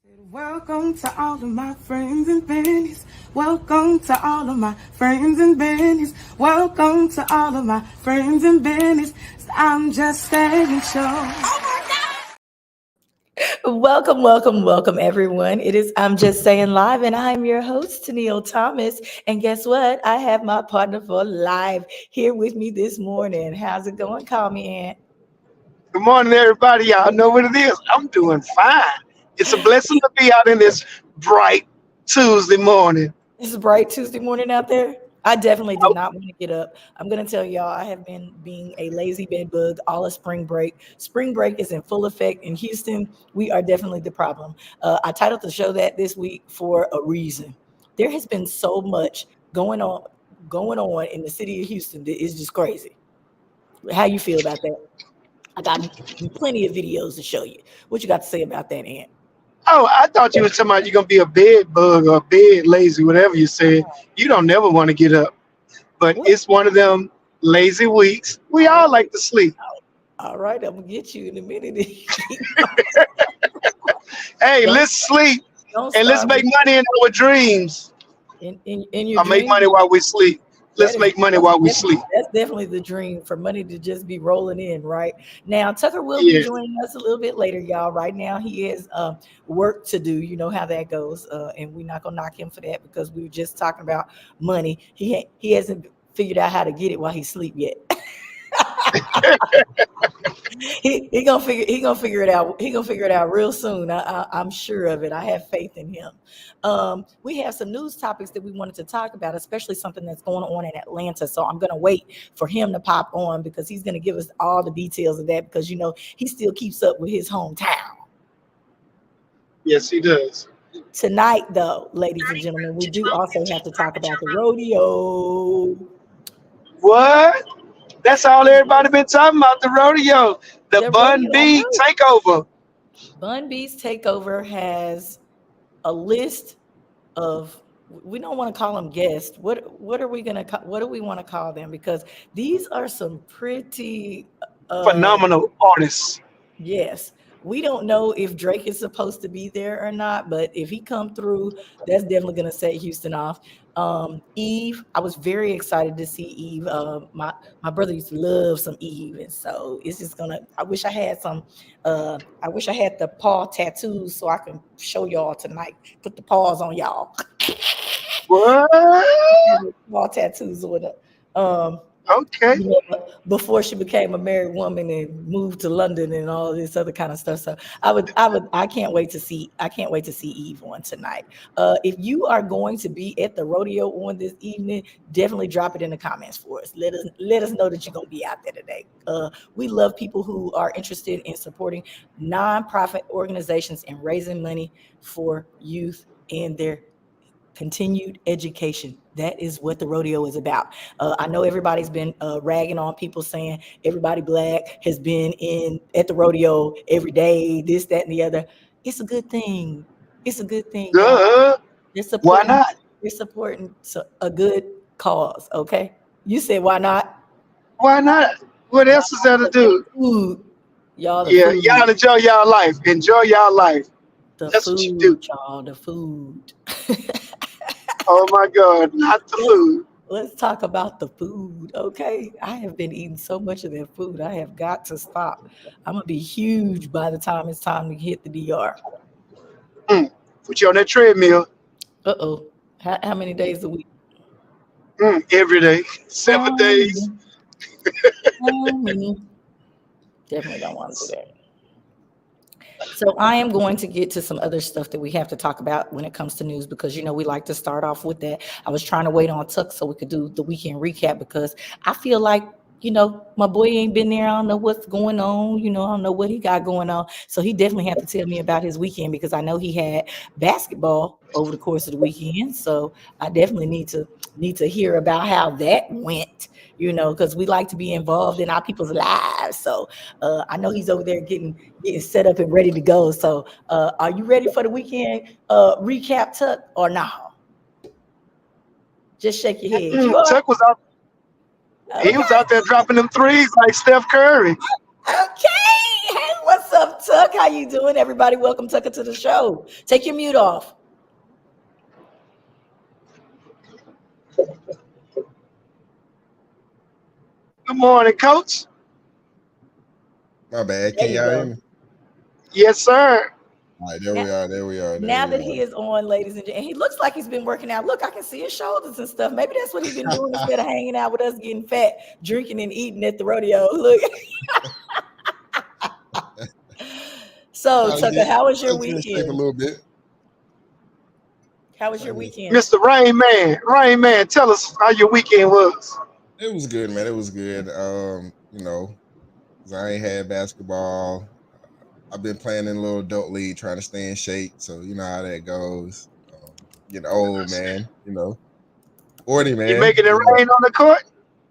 Welcome to all of my friends and bennies. Welcome to all of my friends and bennies. Welcome to all of my friends and bennies. I'm just saying show. Welcome, everyone. It is I'm Just Saying Live, and I'm your host, Tennille Thomas. And guess what? I have my partner for live here with me this morning. How's it going? Call me Aunt. Good morning, everybody. Y'all know what it is. I'm doing fine. It's a blessing to be out in this bright Tuesday morning. It's a bright Tuesday morning out there. I definitely did not want to get up. I'm going to tell y'all, I have been being a lazy bed bug all of spring break. Spring break is in full effect in Houston. We are definitely the problem. I titled the show that this week for a reason. There has been so much going on in the city of Houston that is just crazy. How you feel about that? I got plenty of videos to show you. What you got to say about that, Aunt? Oh, I thought you were talking about you're going to be a bed bug or bed lazy, whatever you said. You don't never want to get up. But What? it's one of them lazy weeks. We all like to sleep. All right, I'm going to get you in a minute. Hey, Don't, let's sleep don't and let's start make me money in our dreams. in your Or make dream. money while we sleep. That Let's is make money while we sleep. that's definitely the dream for money to just be rolling in, right? Now, Tucker will be Yeah. joining us a little bit later, y'all. Right now, he has work to do. You know how that goes, and we're not gonna knock him for that because we were just talking about money. He hasn't figured out how to get it while he's asleep yet. He gonna figure it out. He gonna figure it out real soon. I'm sure of it. I have faith in him. We have some news topics that we wanted to talk about, especially something that's going on in Atlanta. So I'm gonna wait for him to pop on because he's gonna give us all the details of that because he still keeps up with his hometown. Yes, he does. Tonight, though, ladies and gentlemen, we do also have to talk about the rodeo. What? That's all everybody been talking about, the rodeo. The The Bun rodeo, I B know. takeover. Bun B's takeover has a list of, we don't want to call them guests. What are we gonna what do we want to call them? Because these are some pretty Phenomenal artists. yes. We don't know if Drake is supposed to be there or not, but if he come through, that's definitely gonna set Houston off. Eve, I was very excited to see Eve. My brother used to love some Eve, and so it's just gonna. I wish I had some. I wish I had the paw tattoos so I can show y'all tonight. Put the paws on y'all. What? Paw tattoos with her. Okay. Before she became a married woman and moved to London and all this other kind of stuff. So I can't wait to see Eve on tonight. If you are going to be at the rodeo on this evening, definitely drop it in the comments for us. Let us know that you're gonna be out there today. We love people who are interested in supporting nonprofit organizations and raising money for youth and their continued education. That is what the rodeo is about. I know everybody's been ragging on people saying everybody black has been in at the rodeo every day, this, that, and the other. It's a good thing. It's a good thing, y'all. Good. They're Why supporting. not? They're supporting a good cause. Okay, you said why not? Why not? What else is there to do? Food, y'all. The Yeah, food. y'all enjoy y'all life. Enjoy y'all life. The That's what you do. food, y'all. The food. Oh my God, not the food. Let's talk about the food, okay? I have been eating so much of that food. I have got to stop. I'm gonna be huge by the time it's time to hit the DR. Mm. Put you on that treadmill Uh-oh. How many days a week? every day, How 7 days. many? How many? Definitely don't want to do that. So I am going to get to some other stuff that we have to talk about when it comes to news because we like to start off with that. I was trying to wait on Tuck so we could do the weekend recap because I feel like my boy ain't been there. I don't know what's going on. I don't know what he got going on. So he definitely had to tell me about his weekend because I know he had basketball over the course of the weekend. So I definitely need to hear about how that went. Because we like to be involved in our people's lives. So I know he's over there getting set up and ready to go. So are you ready for the weekend recap, Tuck, or no? Just shake your head. You are? Tuck was out. He was Okay. out there dropping them threes like Steph Curry. Okay. Hey, what's up, Tuck? How How you doing, everybody? Welcome, Tucker, to the show. Take your mute off. Good morning, Coach. My bad. There Can you y'all hear go. me? Yes, sir. All right, there we are. There we are. Now that he is on, ladies and gentlemen, he looks like he's been working out. Look, I can see his shoulders and stuff. Maybe that's what he's been doing instead of hanging out with us, getting fat, drinking and eating at the rodeo. Look. So, Tucker, how was your weekend? A little bit. How was your weekend? Mr. Rain Man. Rain Man, tell us how your weekend was. It was good, man. It was good. You know, 'cause I ain't had basketball. I've been playing in a little adult league, trying to stay in shape. So you know how that goes. Getting old, man. You know, 40, man. You making it rain on the court?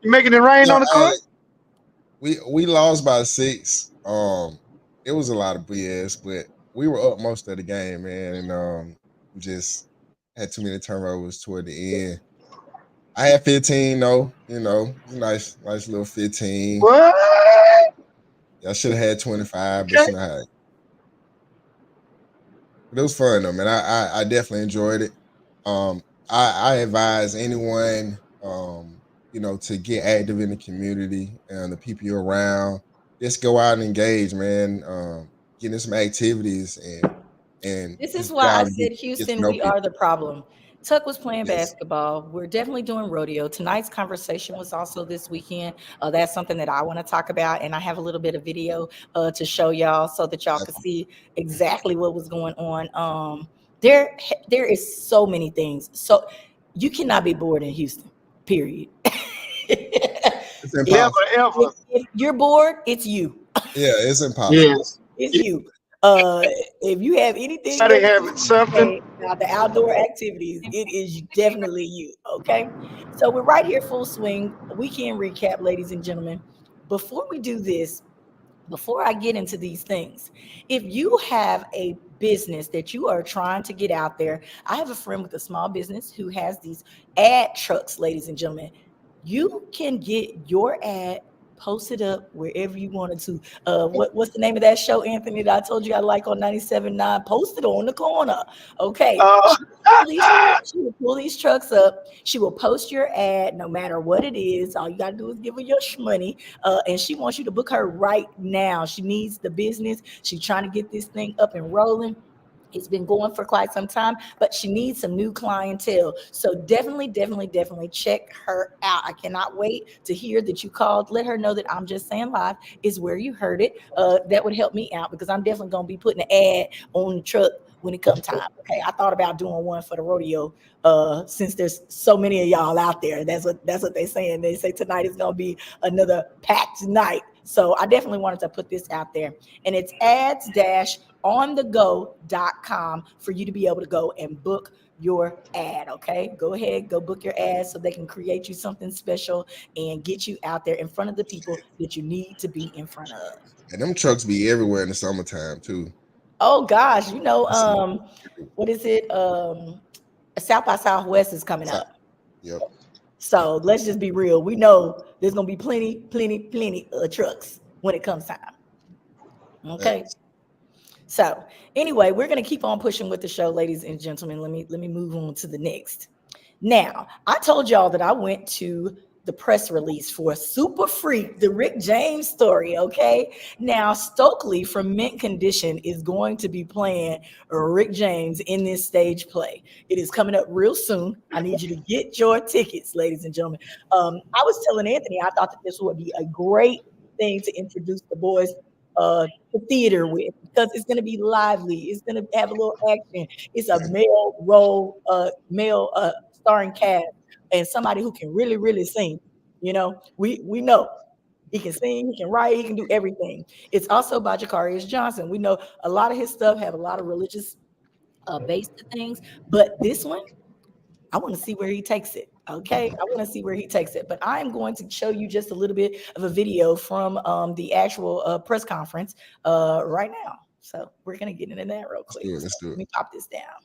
You making it rain on the court? We lost by 6. It was a lot of BS, but we were up most of the game, man, and we just had too many turnovers toward the end. I had 15 though, you know, nice little 15. What? I should have had 25, but you know how. But it was fun though, man. I definitely enjoyed it. I advise anyone, you know, to get active in the community and the people you're around. Just go out and engage, man. Get in some activities and this is why I said, Houston, we are the problem. Tuck was playing basketball. We're definitely doing rodeo. Tonight's conversation was also this weekend. That's something that I want to talk about, and I have a little bit of video to show y'all so that y'all can see exactly what was going on. There is so many things. So you cannot be bored in Houston, period. It's impossible. Never, ever. If you're bored, it's you. Yeah, it's impossible. Yes. It's you. If you have anything Gotta have something. about the outdoor activities, it is definitely you. Okay. So we're right here, full swing. Weekend recap, ladies and gentlemen. Before we do this, before I get into these things, if you have a business that you are trying to get out there, I have a friend with a small business who has these ad trucks, ladies and gentlemen. You can get your ad posted up wherever you wanted to. What's the name of that show, Anthony, that I told you I like on 97.9? Posted on the corner. Okay. She will pull these trucks up. She will post your ad no matter what it is. All you got to do is give her your money. And she wants you to book her right now. She needs the business. She's trying to get this thing up and rolling. It's been going for quite some time, but she needs some new clientele. So definitely check her out. I cannot wait to hear that you called. Let her know that I'm Just Saying Live is where you heard it. That would help me out because I'm definitely going to be putting an ad on the truck when it comes time. Okay, I thought about doing one for the rodeo since there's so many of y'all out there. That's what they're saying. They say tonight is going to be another packed night. So I definitely wanted to put this out there. And it's ads-onthego.com for you to be able to go and book your ad. Okay, go ahead, go book your ad so they can create you something special and get you out there in front of the people that you need to be in front of. And them trucks be everywhere in the summertime too. Oh gosh, you know, what is it? South by Southwest is coming up. Yep. So let's just be real. We know there's gonna be plenty of trucks when it comes time. Okay. Yes. So anyway, we're gonna keep on pushing with the show, ladies and gentlemen. Let me move on to the next. Now, I told y'all that I went to the press release for Super Freak, the Rick James story, okay? Now, Stokely from Mint Condition is going to be playing Rick James in this stage play. It is coming up real soon. I need you to get your tickets, ladies and gentlemen. I was telling Anthony, I thought that this would be a great thing to introduce the boys to theater with because it's going to be lively. It's going to have a little action. It's a male role, starring cast. And somebody who can really sing. You know, we know he can sing, he can write, he can do everything. It's also by Jakarius Johnson. We know a lot of his stuff have a lot of religious based things, but this one, I want to see where he takes it. Okay, I want to see where he takes it. But I'm going to show you just a little bit of a video from the actual press conference right now. So we're gonna get into that real quick. Let's do it. Let me pop this down.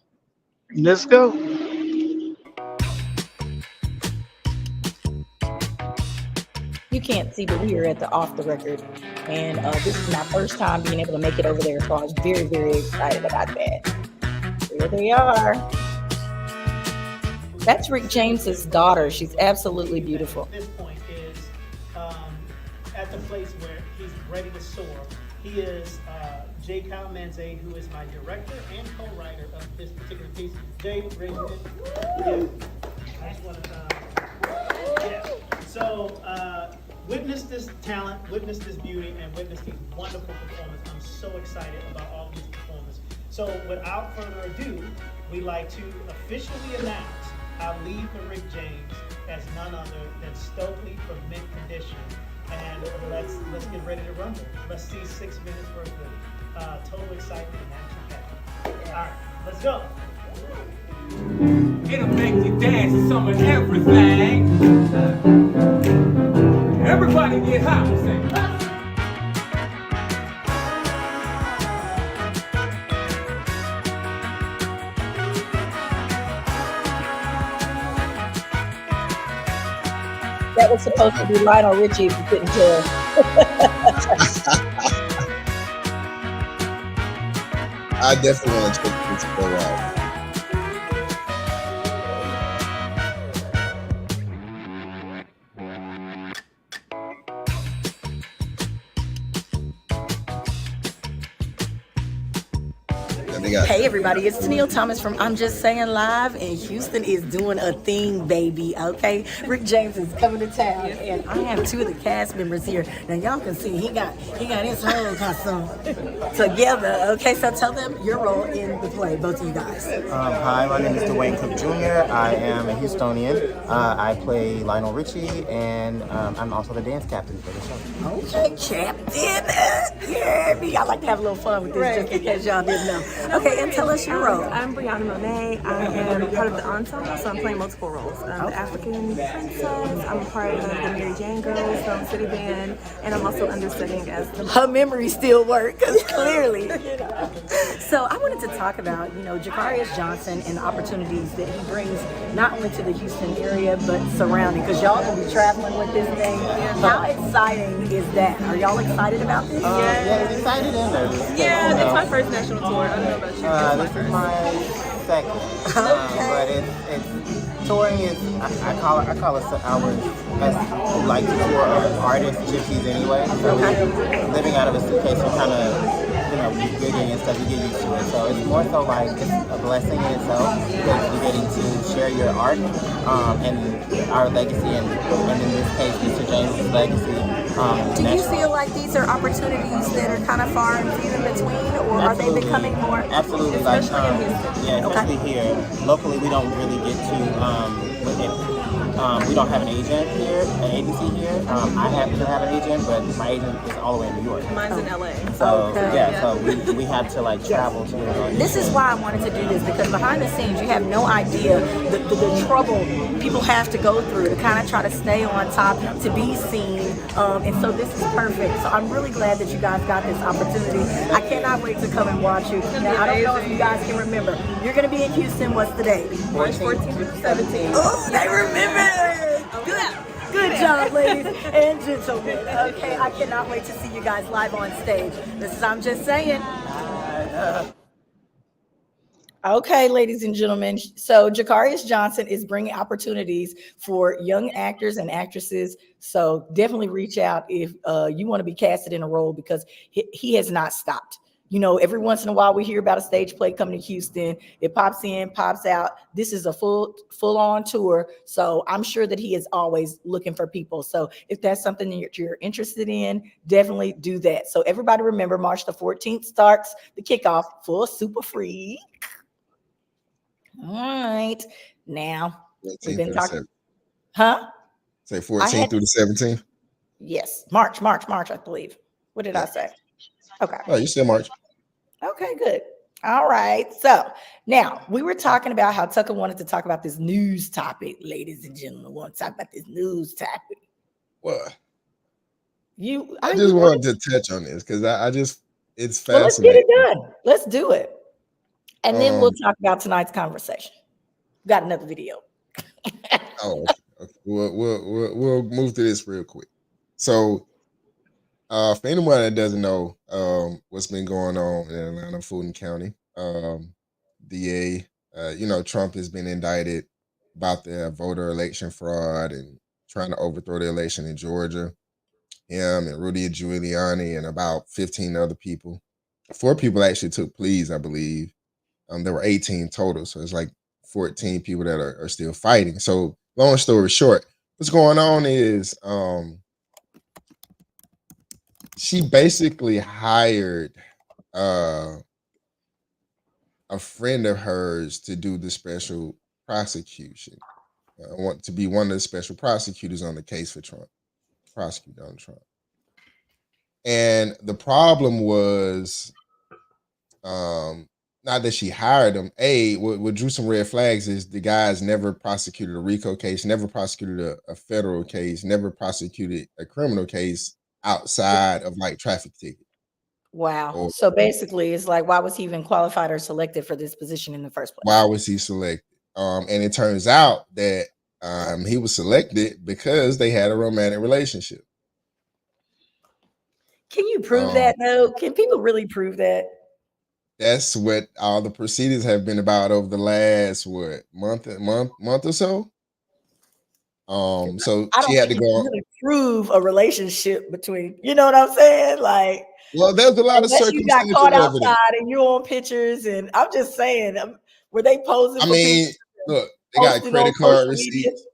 Let's go. You you can't see, but we are at the Off the Record, and this is my first time being able to make it over there, so I was very, very excited about that. Here they are. That's Rick James's daughter. She's absolutely beautiful. At this point is at the place where he's ready to soar. He is Jay Kyle Manze, who is my director and co-writer of this particular piece. Jay, raise your hand. Yeah. I just want to, yeah. So, witness this talent, witness this beauty, and witness these wonderful performances. I'm so excited about all of these performances. So, without further ado, we'd like to officially announce our lead for Rick James as none other than Stokely from Mint Condition. And let's get ready to rumble. Let's see 6 minutes worth of total excitement and action packed. All right, let's go. It'll make you dance to some of everything. Everybody get hot. Say, That was supposed to be Lionel Richie, if you couldn't tell. I definitely want to expect this to go out. Hey everybody, it's Tennille Thomas from I'm Just Saying Live, and Houston is doing a thing, baby, okay? Rick James is coming to town, and I have two of the cast members here. Now y'all can see he got his whole costume together, okay? So tell them your role in the play, both of you guys. Hi, my name is Dwayne Cook Jr. I am a Houstonian. I play Lionel Richie, and I'm also the dance captain for the show. Okay, Captain. Yeah, me. I like to have a little fun with this, just in case y'all didn't know. Okay, and tell us your role. I'm Brianna Monet. I am part of the ensemble, so I'm playing multiple roles. I'm the African princess. I'm a part of the Mary Jane Girls, Stone City Band, and I'm also understudying as the... Her memory still works, clearly. So I wanted to talk about, Jacarius Johnson and the opportunities that he brings not only to the Houston area, but surrounding, because y'all gonna be traveling with this thing. How exciting is that? Are y'all excited about this? Yeah, it's excited and nervous. Yeah, it's my first national tour. I don't know about you. This is my second, but it's touring is I call it ours as who like to tour artists, gypsies anyway. So living out of a suitcase, you kind of gigging and stuff, you get used to it. So it's more so like it's a blessing in itself because you're getting to share your art and our legacy, and in this case, Mr. James' legacy. Do you feel like these are opportunities that are kind of far and few in between, or are they becoming more? Absolutely, especially in Houston? Yeah, especially here. Locally, we don't really get to we don't have an agent here, an agency here. I happen to have an agent, but my agent is all the way in New York. Mine's in LA. So so we have to travel to it. This is why I wanted to do this, because behind the scenes you have no idea the trouble people have to go through to kind of try to stay on top, to be seen, and so this is perfect. So I'm really glad that you guys got this opportunity. I cannot wait to come and watch you. Now, I don't know if you guys can remember. You're going to be in Houston. What's the date? March 14th through 17th. Oh, they remember. Good job, ladies and gentlemen. Okay, I cannot wait to see you guys live on stage. This is I'm Just Saying. Okay, ladies and gentlemen. So Jacarius Johnson is bringing opportunities for young actors and actresses. So definitely reach out if you want to be casted in a role, because he has not stopped. Every once in a while we hear about a stage play coming to Houston. It pops in, pops out. This is a full-on tour. So I'm sure that he is always looking for people. So if that's something that you're interested in, definitely do that. So everybody remember, March the 14th starts the kickoff for Super Free. All right. Now, we've been talking. Huh? Say 14th through the 17th? Yes. March, I believe. What did I say? Okay. Oh, you said March. Okay, good. All right. So now we were talking about how Tucker wanted to talk about this news topic. Ladies and gentlemen, we want to talk about this news topic. What? I just wanted to touch on this because it's fascinating. Well, let's get it done. Let's do it. And then we'll talk about tonight's conversation. Got another video. Okay. We'll move to this real quick. So for anyone that doesn't know what's been going on in Atlanta, Fulton County, DA, Trump has been indicted about the voter election fraud and trying to overthrow the election in Georgia. Him and Rudy Giuliani and about 15 other people. 4 people actually took pleas, I believe. There were 18 total, so it's like 14 people that are still fighting. So long story short, what's going on is she basically hired a friend of hers to do the special prosecution. Want to be one of the special prosecutors on the case for Trump, prosecute Donald Trump. And the problem was, not that she hired him. What drew some red flags is the guy's never prosecuted a RICO case, never prosecuted a federal case, never prosecuted a criminal case outside of like traffic ticket. Wow. So basically, it's like, why was he even qualified or selected for this position in the first place? Why was he selected? And it turns out that he was selected because they had a romantic relationship. Can you prove that though? Can people really prove that? That's what all the proceedings have been about over the last month or so. So I don't she had to think go you on. can really prove a relationship between, you know what I'm saying? Like, Well, there's a lot of unless you got circumstantial caught evidence. outside and you're on pictures, and I'm just saying, were they posing? I for mean, pictures look, they got posted credit on card social media? receipts.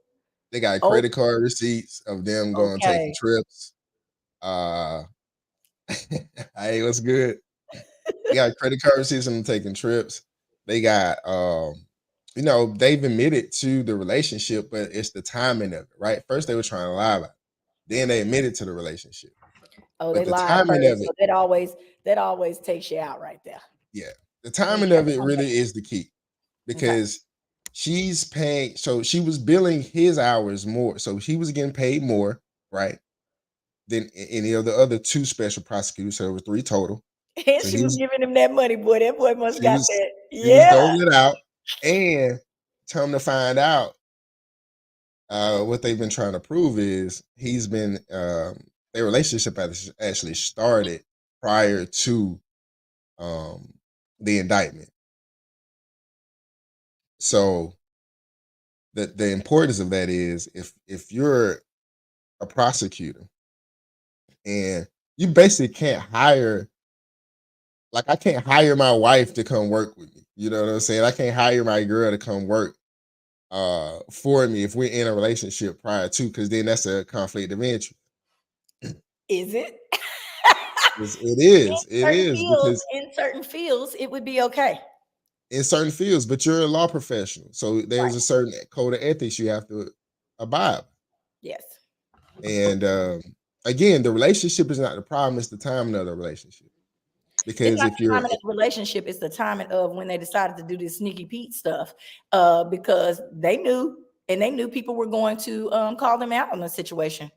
They got Oh. credit card receipts of them going taking Okay. trips. Hey, what's good? They got credit card receipts of them taking trips. They got they've admitted to the relationship, but it's the timing of it, right? First they were trying to lie about it. Then they admitted to the relationship. Oh, But they the lied timing first. of it, So that always takes you out right there. yeah, the timing of it really is the key, because she's paying. So she was billing his hours more, so he was getting paid more, right, than any of the other 2 special prosecutors. So there were 3 total. And So she was giving him that money, boy. That boy must got that. He was doling it out, and come to find out, what they've been trying to prove is he's been their relationship actually started prior to the indictment. So the importance of that is if you're a prosecutor and you basically can't hire, like I can't hire my wife to come work with me. You know what I'm saying? I can't hire my girl to come work for me if we're in a relationship prior to, because then that's a conflict of interest. Is it? It is because in certain fields it would be okay. in certain fields, but you're a law professional, so there's a certain code of ethics you have to abide by. Yes. And again, the relationship is not the problem; it's the timing of the relationship. Because if you're in a relationship, it's the timing of when they decided to do this sneaky Pete stuff, because they knew people were going to call them out on the situation.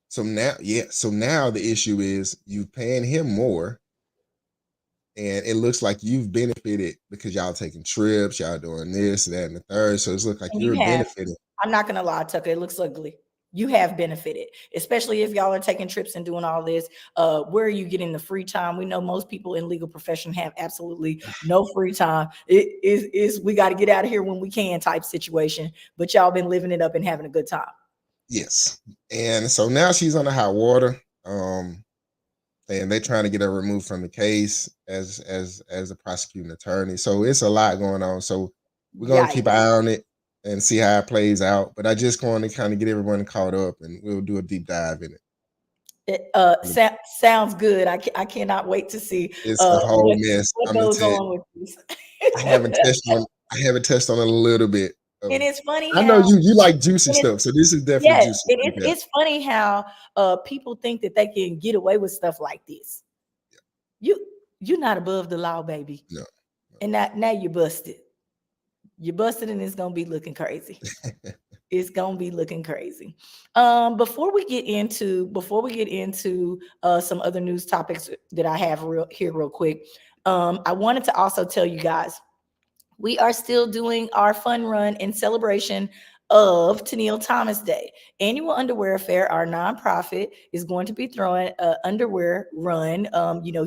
So now the issue is you paying him more, and it looks like you've benefited because y'all taking trips, y'all doing this, that, and the third. So it's look like you're benefiting. I'm not gonna lie, Tucker. It looks ugly. You have benefited, especially if y'all are taking trips and doing all this. Where are you getting the free time? We know most people in legal profession have absolutely no free time. It is we got to get out of here when we can type situation. But y'all been living it up and having a good time. Yes, and so now she's on the hot water, and they're trying to get her removed from the case as a prosecuting attorney. So it's a lot going on. So we're gonna keep an eye on it and see how it plays out. But I just want to kind of get everyone caught up, and we'll do a deep dive in it. Sounds good. I cannot wait to see. It's a whole mess. What goes on with this? I haven't touched on it a little bit. And it's funny. I know you like juicy stuff, so this is definitely juicy. It's funny how people think that they can get away with stuff like this. Yeah. You're not above the law, baby. No. And now you busted. You busted, and it's gonna be looking crazy. It's gonna be looking crazy. Before we get into some other news topics that I have real quick, I wanted to also tell you guys we are still doing our fun run in celebration of Tennille Thomas Day. Annual Underwear Fair, our nonprofit, is going to be throwing an underwear run.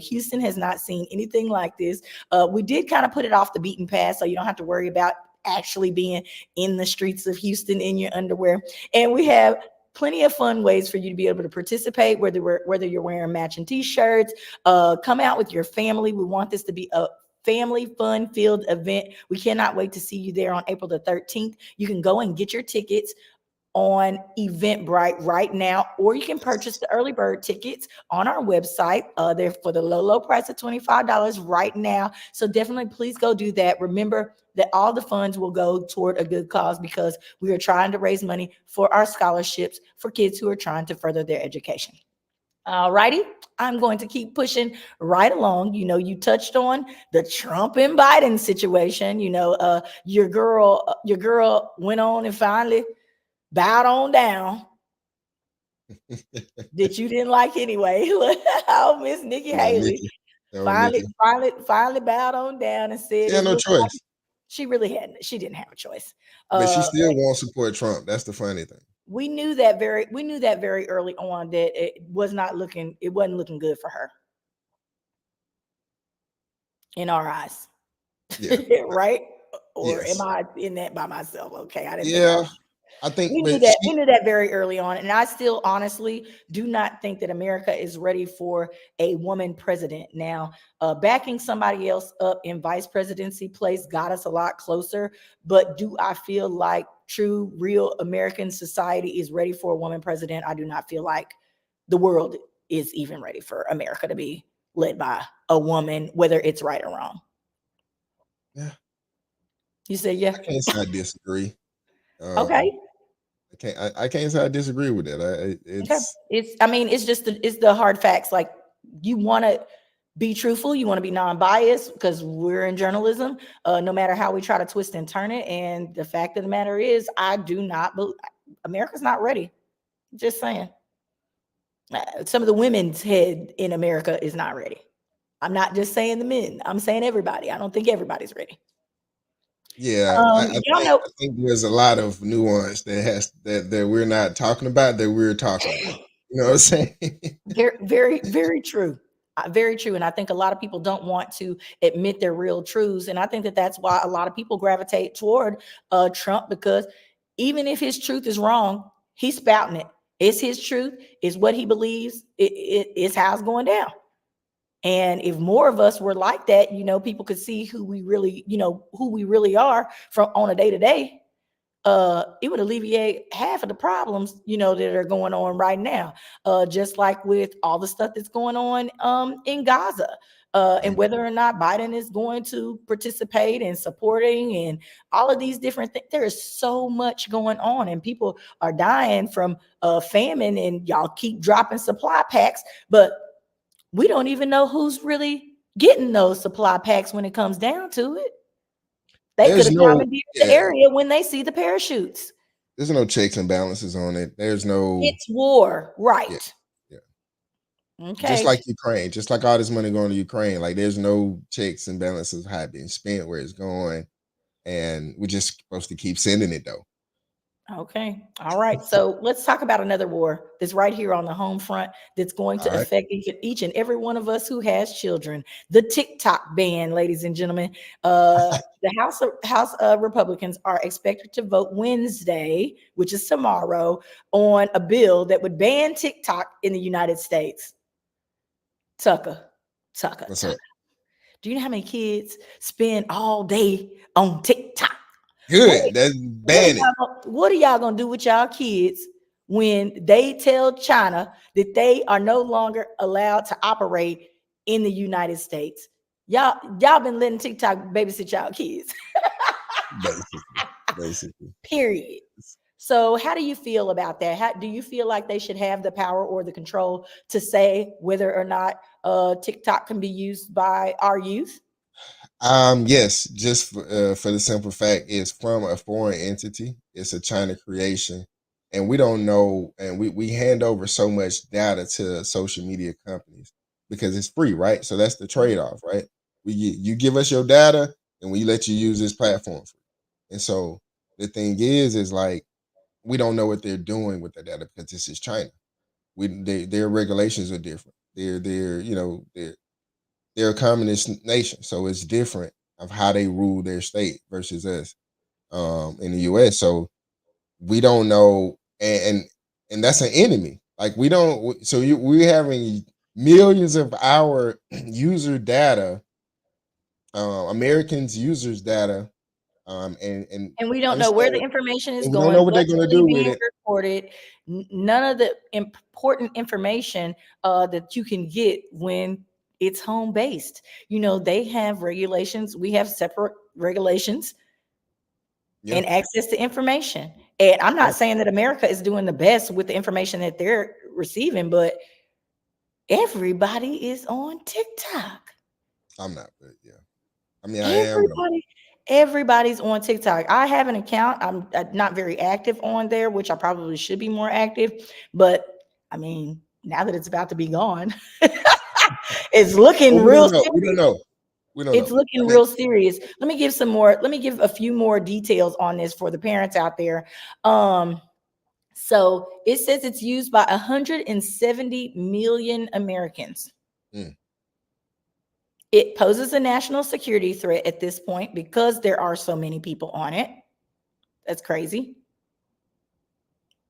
Houston has not seen anything like this. We did kind of put it off the beaten path, so you don't have to worry about actually being in the streets of Houston in your underwear. And we have plenty of fun ways for you to be able to participate, whether you're wearing matching t-shirts, come out with your family. We want this to be a family fun filled event. We cannot wait to see you there on April the 13th. You can go and get your tickets on Eventbrite right now, or you can purchase the early bird tickets on our website. They're for the low price of $25 right now. So definitely please go do that. Remember that all the funds will go toward a good cause, because we are trying to raise money for our scholarships for kids who are trying to further their education. All righty, I'm going to keep pushing right along. You touched on the Trump and Biden situation. Your girl went on and finally bowed on down that you didn't like anyway. Oh, Miss Nikki Haley finally bowed on down and said she had no choice. Like she didn't have a choice. But she still won't support Trump. That's the funny thing. We knew that very early on that it wasn't looking good for her in our eyes. Yeah. Right? Or yes. am I in that by myself? Okay. I didn't I think we knew that very early on. And I still honestly do not think that America is ready for a woman president. Now, backing somebody else up in vice presidency place got us a lot closer. But do I feel like true, real American society is ready for a woman president? I do not feel like the world is even ready for America to be led by a woman, whether it's right or wrong. Yeah. You say yeah? I can't say I disagree. Okay. I can't say I disagree with it. It's the hard facts. Like, you want to be truthful, you want to be non-biased, because we're in journalism, no matter how we try to twist and turn it. And the fact of the matter is, I do not believe America's not ready. Just saying. Some of the women's head in America is not ready. I'm not just saying the men. I'm saying everybody. I don't think everybody's ready. Yeah, I think there's a lot of nuance that we're not talking about that we're talking about. You know what I'm saying? Very, very, very true. Very true. And I think a lot of people don't want to admit their real truths. And I think that's why a lot of people gravitate toward Trump, because even if his truth is wrong, he's spouting it. It's his truth. It's what he believes. It's how it's going down. And if more of us were like that, people could see who we really are from on a day to day. It would alleviate half of the problems, that are going on right now. Just like with all the stuff that's going on in Gaza, and whether or not Biden is going to participate in supporting and all of these different things. There is so much going on, and people are dying from famine, and y'all keep dropping supply packs, but we don't even know who's really getting those supply packs when it comes down to it. They could have commandeered the area when they see the parachutes. There's no checks and balances on it. It's war, right? Yeah. Okay. Just like Ukraine, just like all this money going to Ukraine, like there's no checks and balances how it's being spent, where it's going, and we're just supposed to keep sending it though. Okay. All right. So let's talk about another war that's right here on the home front that's going to affect each and every one of us who has children. The TikTok ban, ladies and gentlemen. The House Republicans are expected to vote Wednesday, which is tomorrow, on a bill that would ban TikTok in the United States. Tucker. What's up? Do you know how many kids spend all day on TikTok? Good. That's bad. What are y'all gonna do with y'all kids when they tell China that they are no longer allowed to operate in the United States? Y'all been letting TikTok babysit y'all kids. Basically. Period. So how do you feel about that? Do you feel like they should have the power or the control to say whether or not TikTok can be used by our youth? Yes, just for the simple fact it's from a foreign entity. It's a China creation, and we don't know, and we hand over so much data to social media companies because it's free, right? So that's the trade-off, right? You give us your data and we let you use this platform free. And so the thing is like we don't know what they're doing with the data because this is China. Their regulations are different. They're a communist nation, so it's different of how they rule their state versus us in the U.S. So we don't know, and that's an enemy. Like we don't. So we're having millions of our user data, Americans' users' data, and we don't know where the information is we going. don't know what they're what's going to really do with being it. recorded. None of the important information that you can get when it's home based. You know, they have regulations. We have separate regulations Yeah. and access to information. And I'm not saying that America is doing the best with the information that they're receiving, but everybody is on TikTok. I'm not, but yeah. I mean, I am. Everybody's on TikTok. I have an account. I'm not very active on there, which I probably should be more active. But I mean, now that it's about to be gone, it's looking real serious. We don't know. It's looking real serious. Let me give a few more details on this for the parents out there. So it says it's used by 170 million Americans. It poses a national security threat at this point because there are so many people on it. That's crazy.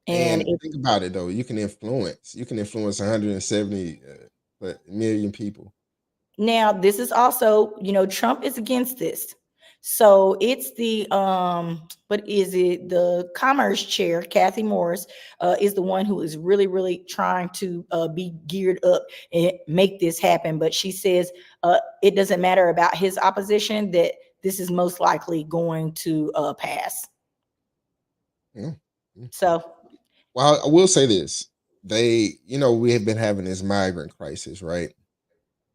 And think about it though, you can influence 170 million people. Now, this is also, Trump is against this. So it's the the commerce chair, Kathy Morris, is the one who is really, really trying to be geared up and make this happen. But she says it doesn't matter about his opposition, that this is most likely going to pass. So, well, I will say this. We have been having this migrant crisis, right?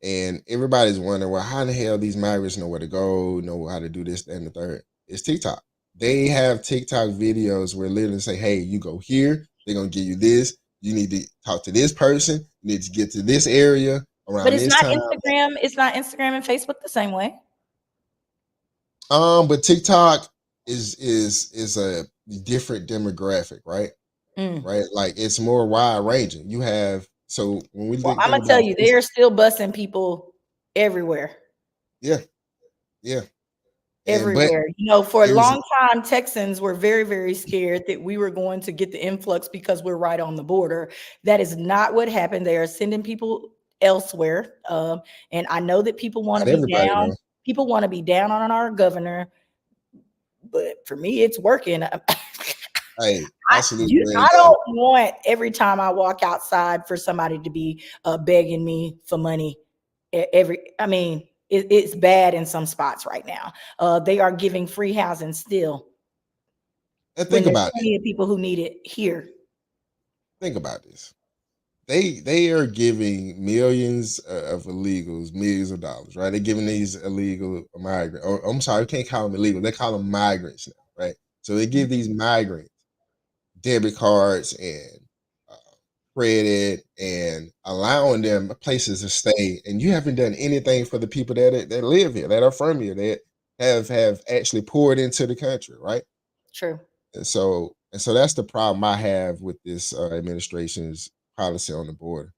And everybody's wondering, well, how the hell these migrants know where to go, know how to do this, that, and the third? It's TikTok. They have TikTok videos where literally say, hey, you go here, they're going to give you this. You need to talk to this person. You need to get to this area around but it's this not time. Instagram. It's not Instagram and Facebook the same way. But TikTok is a different demographic, right? Right? Like it's more wide ranging. You have So when we I'm gonna tell you, they are still busing people everywhere. Yeah. Everywhere. For a long time, Texans were very, very scared that we were going to get the influx because we're right on the border. That is not what happened. They are sending people elsewhere. And I know that people want to be down. People want to be down on our governor. But for me, it's working. Hey, I don't want every time I walk outside for somebody to be begging me for money. It's bad in some spots right now. They are giving free housing still. And think about it. People who need it here. Think about this. They are giving millions of illegals millions of dollars, right? They're giving these illegal migrants. Or I'm sorry, I can't call them illegal. They call them migrants now, right? So they give these migrants debit cards and credit and allowing them places to stay, and you haven't done anything for the people that live here, that are from here, that have actually poured into the country, right? True. And so that's the problem I have with this administration's policy on the border.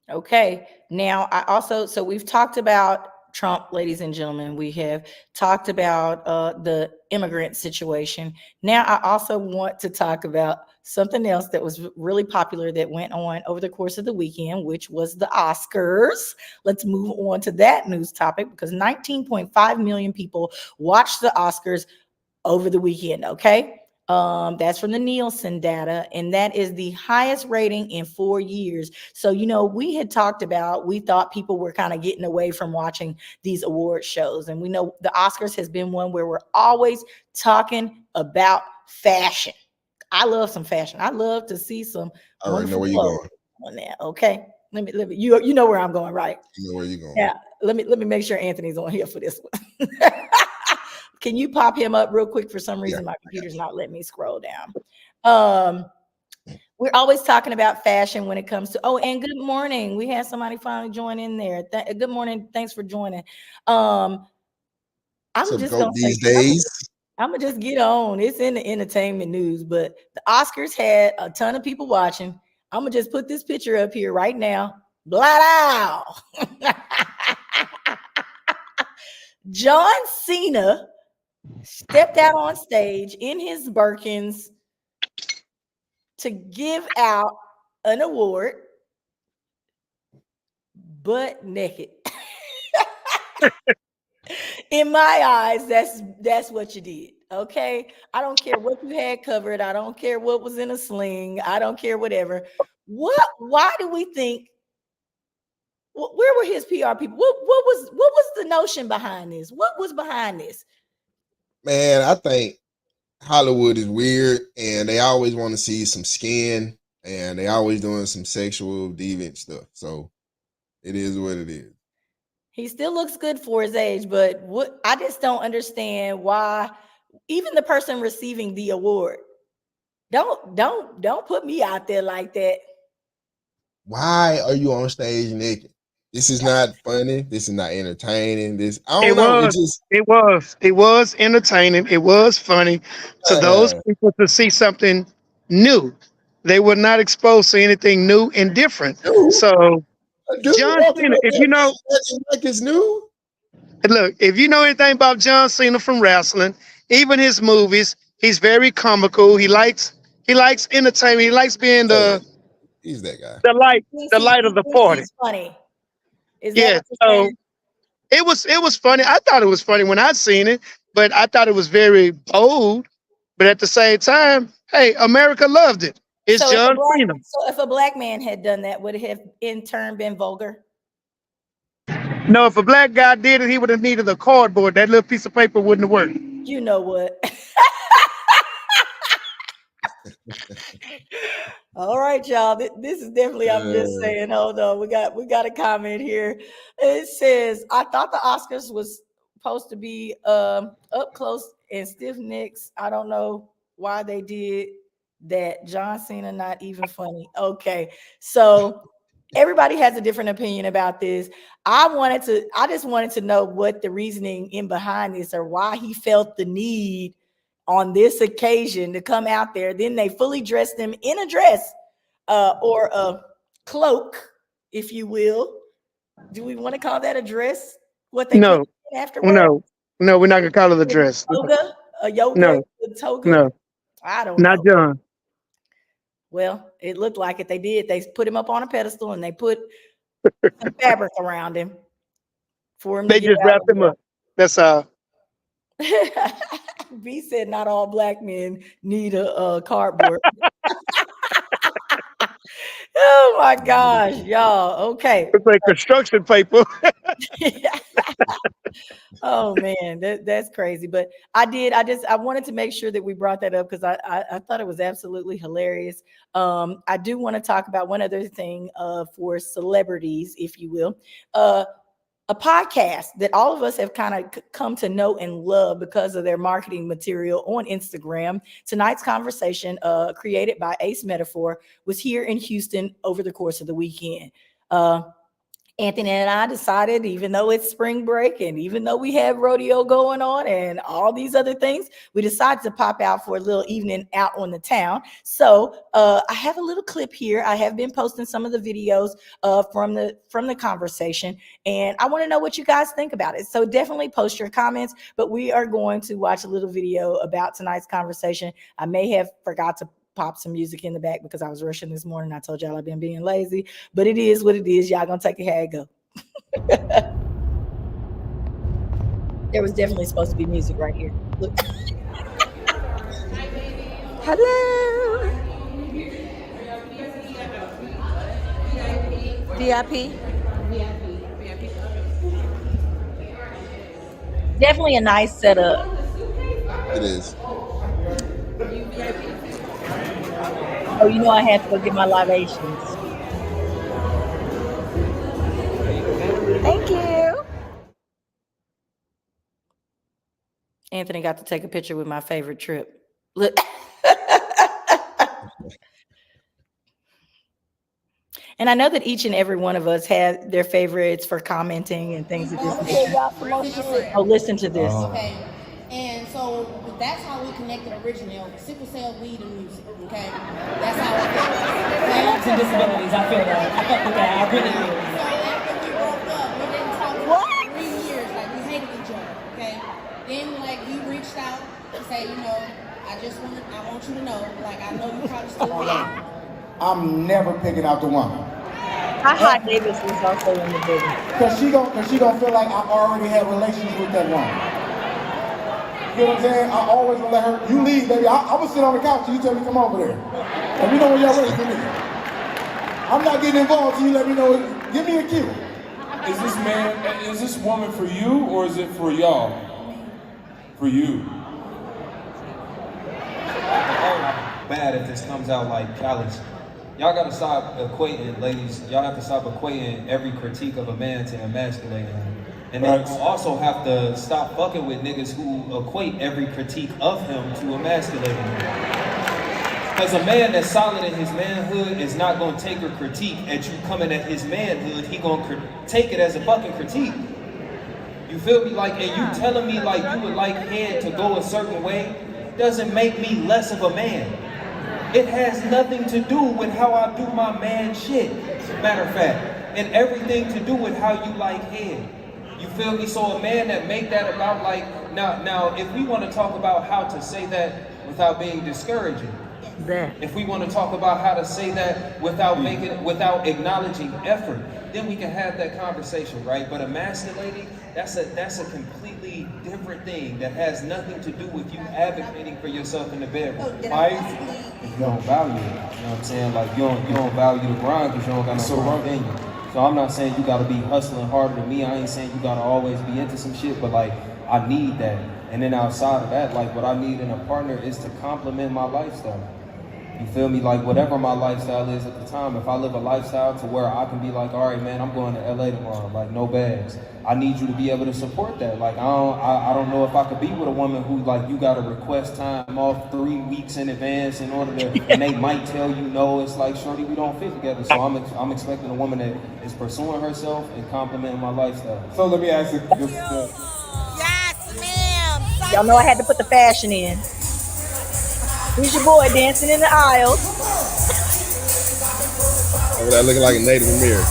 Okay. Now so we've talked about Trump, ladies and gentlemen. We have talked about the immigrant situation. Now, I also want to talk about something else that was really popular that went on over the course of the weekend, which was the Oscars. Let's move on to that news topic because 19.5 million people watched the Oscars over the weekend. Okay. That's from the Nielsen data, and that is the highest rating in 4 years. So, we had talked about, we thought people were kind of getting away from watching these award shows. And we know the Oscars has been one where we're always talking about fashion. I love some fashion. I love to see some. I already know where you're going on that. Okay. Let me, you know where I'm going, right? You know where you're going. Yeah. Let me make sure Anthony's on here for this one. Can you pop him up real quick? For some reason, my computer's not letting me scroll down. We're always talking about fashion when it comes to, and good morning. We had somebody finally join in there. Good morning. Thanks for joining. I'm just going to these days. I'm gonna just get on. It's in the entertainment news, but the Oscars had a ton of people watching. I'm gonna just put this picture up here right now. Blah. John Cena stepped out on stage in his Birkins to give out an award, butt naked. In my eyes, that's what you did. Okay. I don't care what you had covered. I don't care what was in a sling. I don't care whatever. Why do we think where were his PR people? What was the notion behind this? What was behind this? Man, I think Hollywood is weird, and they always want to see some skin, and they always doing some sexual deviant stuff. So it is what it is. He still looks good for his age, but what I just don't understand why even the person receiving the award don't put me out there like that. Why are you on stage naked? This is not funny. This is not entertaining. I don't know. It was entertaining. It was funny to those people to see something new. They were not exposed to anything new and different. So, John Cena, if you know, like it's new. Look, if you know anything about John Cena from wrestling, even his movies, he's very comical. He likes entertainment. He likes being he's that guy. The light of the party. He's funny. Yeah, so it was funny. I thought it was funny when I seen it, but I thought it was very bold. But at the same time, hey, America loved it. It's John Cena. So if a black man had done that, would it have in turn been vulgar? No, if a black guy did it, he would have needed a cardboard. That little piece of paper wouldn't have worked. You know what? All right, y'all. This is definitely, I'm just saying, hold on. We got a comment here. It says, I thought the Oscars was supposed to be up close and stiff necks. I don't know why they did that. John Cena, not even funny. Okay. So everybody has a different opinion about this. I just wanted to know what the reasoning in behind this, or why he felt the need on this occasion to come out there. Then they fully dressed him in a dress or a cloak, if you will. Do we want to call that a dress? What they put in afterwards? No, we're not gonna call it a dress. A yoga, toga. No, I don't know. Not John. Well, it looked like it. They did. They put him up on a pedestal and they put some fabric around him for him. They just wrapped him up. That's all. B said not all black men need a cardboard. Oh my gosh, y'all. Okay. It's like construction paper. Oh man, that's crazy. But I wanted to make sure that we brought that up because I thought it was absolutely hilarious. I do want to talk about one other thing for celebrities, if you will. A podcast that all of us have kind of come to know and love because of their marketing material on Instagram. Tonight's conversation, created by Ace Metaphor, was here in Houston over the course of the weekend. Anthony and I decided, even though it's spring break and even though we have rodeo going on and all these other things, we decided to pop out for a little evening out on the town. So I have a little clip here. I have been posting some of the videos from the conversation, and I want to know what you guys think about it. So definitely post your comments, but we are going to watch a little video about tonight's conversation. I may have forgot to pop some music in the back because I was rushing this morning. I told y'all I've been being lazy, but it is what it is. Y'all gonna take it how it go. There was definitely supposed to be music right here. Look. Hello. VIP. Definitely a nice setup. It is. Oh, you know I had to go get my libations. Thank you. Anthony got to take a picture with my favorite trip. Look. And I know that each and every one of us has their favorites for commenting and things of this nature. Oh, listen to this. Okay. And so that's how we connected originally. Sickle cell, weed, and music. Okay, that's how it goes. And disabilities, I feel that. I fuck with that. I really do. So after we broke up, we didn't talk for 3 years. Like we hated each other. Okay. Then like he reached out to say, you know, I want you to know, like I know you probably still feel. I'm never picking out the woman. Haha Davis was also in the business. Cause she gonna feel like I already had relations with that woman. You know what I'm saying? I always gonna let her, you leave, baby. I'm gonna sit on the couch and you tell me come over there. Let me know when y'all ready for me. I'm not getting involved till you let me know. Give me a cue. Is this woman for you or is it for y'all? For you. Bad if this comes out like callous. Y'all gotta stop equating, ladies. Y'all have to stop equating every critique of a man to emasculating him. And then also have to stop fucking with niggas who equate every critique of him to emasculating him. Because a man that's solid in his manhood is not gonna take a critique at you coming at his manhood. He gonna take it as a fucking critique. You feel me? Like, and you telling me like you would like head to go a certain way doesn't make me less of a man. It has nothing to do with how I do my man shit. Matter of fact, and everything to do with how you like head. You feel me? So a man that make that about like, now if we want to talk about how to say that without being discouraging, if we want to talk about how to say that without acknowledging effort, then we can have that conversation, right? But emasculating, that's a completely different thing that has nothing to do with you advocating for yourself in the bedroom. Wife, if you don't value it, you know what I'm saying? Like you don't value the grind because you don't got no grind in you. So I'm not saying you gotta be hustling harder than me. I ain't saying you gotta always be into some shit, but like I need that. And then outside of that, like what I need in a partner is to complement my lifestyle. You feel me? Like whatever my lifestyle is at the time, if I live a lifestyle to where I can be like, all right, man, I'm going to LA tomorrow, like no bags. I need you to be able to support that. Like I don't know if I could be with a woman who like you got to request time off 3 weeks in advance in order to, and they might tell you no. It's like, shorty, we don't fit together. So I'm expecting a woman that is pursuing herself and complimenting my lifestyle. So let me ask you. Yes, ma'am. Y'all know I had to put the fashion in. Here's your boy dancing in the aisles. Over there looking like a Native American.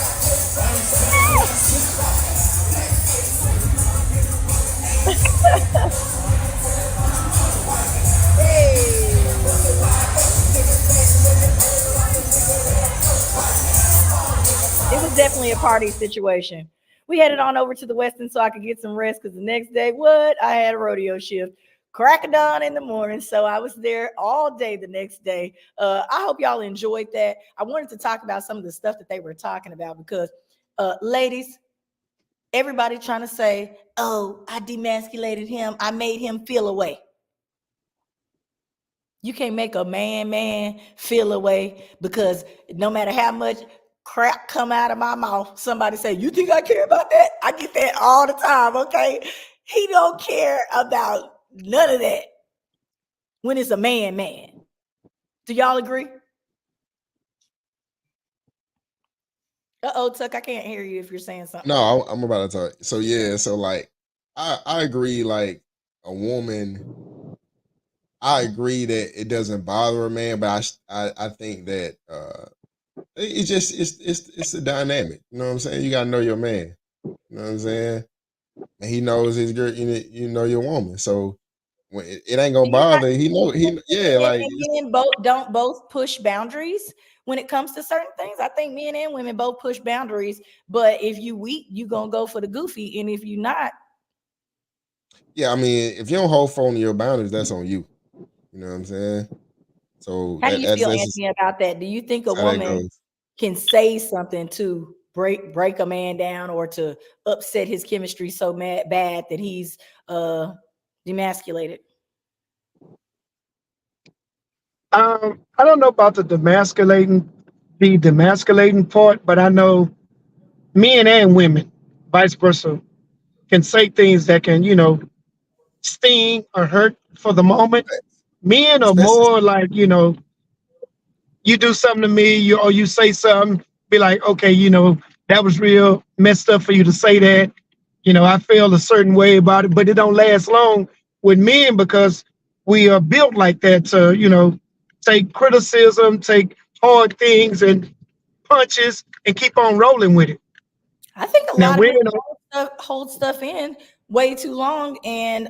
It was definitely a party situation. We headed on over to the Westin so I could get some rest because the next day, I had a rodeo shift. Crack of dawn in the morning. So I was there all day the next day. I hope y'all enjoyed that. I wanted to talk about some of the stuff that they were talking about because ladies, everybody trying to say, oh, I demasculated him. I made him feel away. You can't make a man feel away because no matter how much crap come out of my mouth, somebody say, you think I care about that? I get that all the time, okay? He don't care about none of that when it's a man. Do y'all agree? Uh-oh, Tuck, I can't hear you if you're saying something. No, I'm about to talk. So yeah, so like I agree, like a woman, I agree that it doesn't bother a man, but I think that it's just it's a dynamic. You know what I'm saying? You gotta know your man. You know what I'm saying? And he knows his girl, you know your woman. So when it ain't gonna bother, like men don't both push boundaries when it comes to certain things. I think men and women both push boundaries, but if you weak, you gonna go for the goofy, and if you not, I mean, if you don't hold firm to your boundaries, that's on you. You know what I'm saying? So how do you feel, Anthony, about that? Do you think a woman can say something to break a man down or to upset his chemistry so bad that he's demasculated? I don't know about the demasculating part, but I know men and women, vice versa, can say things that can, sting or hurt for the moment. Men are more like, you do something to me, or you say something, be like, okay, that was real messed up for you to say that. I feel a certain way about it, but it don't last long with men because we are built like that to, you know, take criticism, take hard things and punches and keep on rolling with it. I think a Now, lot of women men hold stuff in way too long, and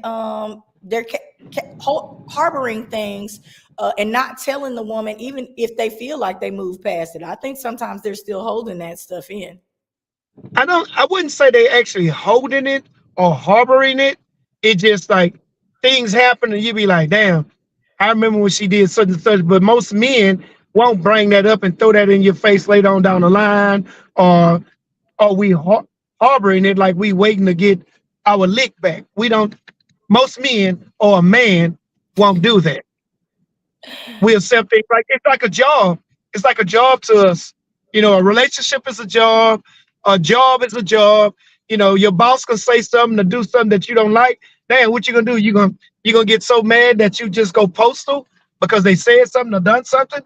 they're harboring things and not telling the woman, even if they feel like they move past it. I think sometimes they're still holding that stuff in. I wouldn't say they actually holding it or harboring it. It just like things happen and you be like, damn, I remember when she did such and such. But most men won't bring that up and throw that in your face later on down the line, or we harboring it like we waiting to get our lick back. We don't. Most men or a man won't do that. We accept things like it's like a job. It's like a job to us. You know, a relationship is a job. A job is a job. You know, your boss can say something to do something that you don't like. Damn, what you gonna do? You gonna get so mad that you just go postal because they said something or done something?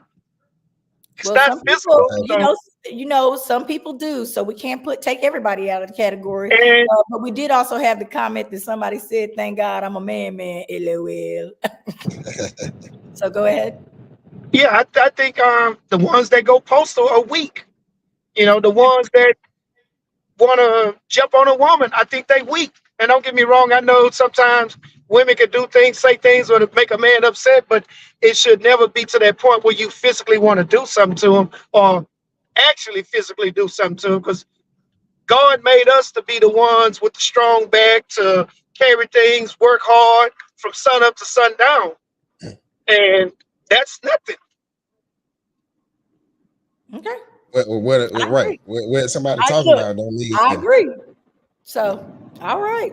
It's Well, not some physical. people, some people do. So we can't take everybody out of the category. And but we did also have the comment that somebody said, "Thank God I'm a man, LOL." So go ahead. yeah, I think the ones that go postal are weak. You know, the ones that want to jump on a woman, I think they weak. And don't get me wrong, I know sometimes women can do things, say things, or to make a man upset, but it should never be to that point where you physically want to do something to him or actually physically do something to him, because God made us to be the ones with the strong back to carry things, work hard from sun up to sundown. And that's nothing. Okay. What somebody talking about don't need. I agree. So, all right.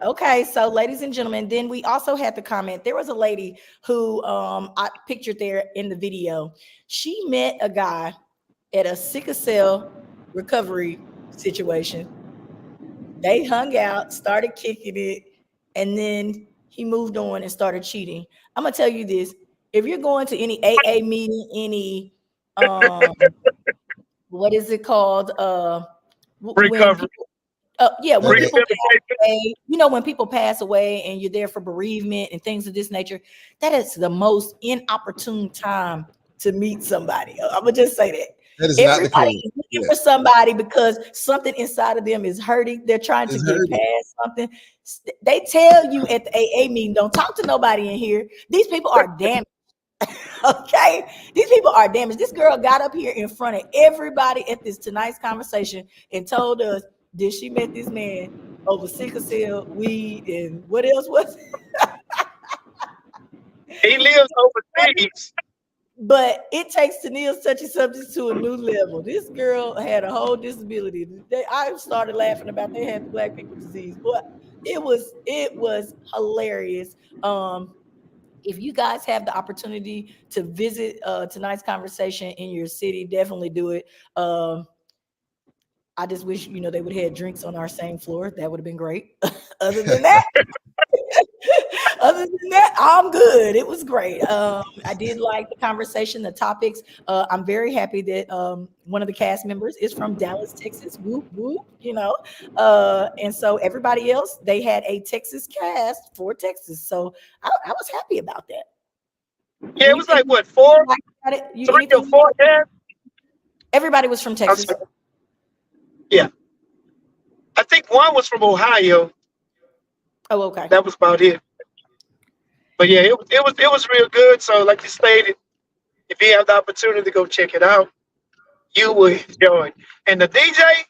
Okay, so ladies and gentlemen, then we also had the comment. There was a lady who I pictured there in the video. She met a guy at a sickle cell recovery situation. They hung out, started kicking it, and then he moved on and started cheating. I'm gonna tell you this: if you're going to any AA meeting, any what is it called? Recovery. When people pass away, you know, when people pass away and you're there for bereavement and things of this nature, that is the most inopportune time to meet somebody. I'm gonna just say that. That is Everybody not the case. is looking for somebody because something inside of them is hurting. They're trying to get past something. They tell you at the AA meeting, don't talk to nobody in here. These people are damaged. Okay, these people are damaged. This girl got up here in front of everybody at this tonight's conversation and told us that she met this man over sickle cell, weed, and what else was it? He lives overseas. But it takes Tennille's touchy subjects to a new level. This girl had a whole disability. I started laughing about they had the black people disease, but it was hilarious. If you guys have the opportunity to visit tonight's conversation in your city, definitely do it. I just wish, you know, they would have had drinks on our same floor. That would have been great. Other than that, I'm good. It was great. I did like the conversation, the topics. I'm very happy that one of the cast members is from Dallas, Texas. Whoop, whoop, you know. And so everybody else, they had a Texas cast for Texas. So I was happy about that. Yeah, it was like what, 3 or 4 casts? Everybody was from Texas. Yeah. I think one was from Ohio. Oh, okay. That was about it. But yeah, it was real good. So like you stated, if you have the opportunity to go check it out, you will enjoy it. And the DJ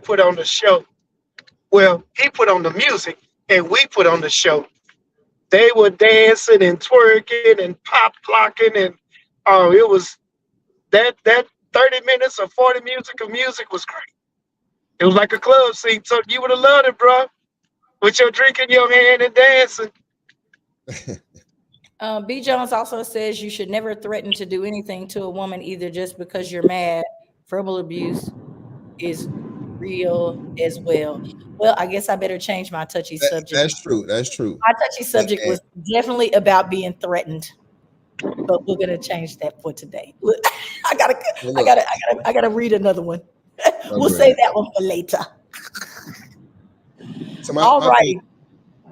put on the show. Well, he put on the music and we put on the show. They were dancing and twerking and pop locking, and it was that 30 minutes or 40 minutes of music was great. It was like a club scene. So you would have loved it, bro. With your drink in your hand and dancing. B. Jones also says you should never threaten to do anything to a woman either just because you're mad. Verbal abuse is real as well. Well, I guess I better change my touchy subject. That's true. That's true. My touchy subject was definitely about being threatened, but we're gonna change that for today. I gotta read another one. We'll save that one for later. So All right.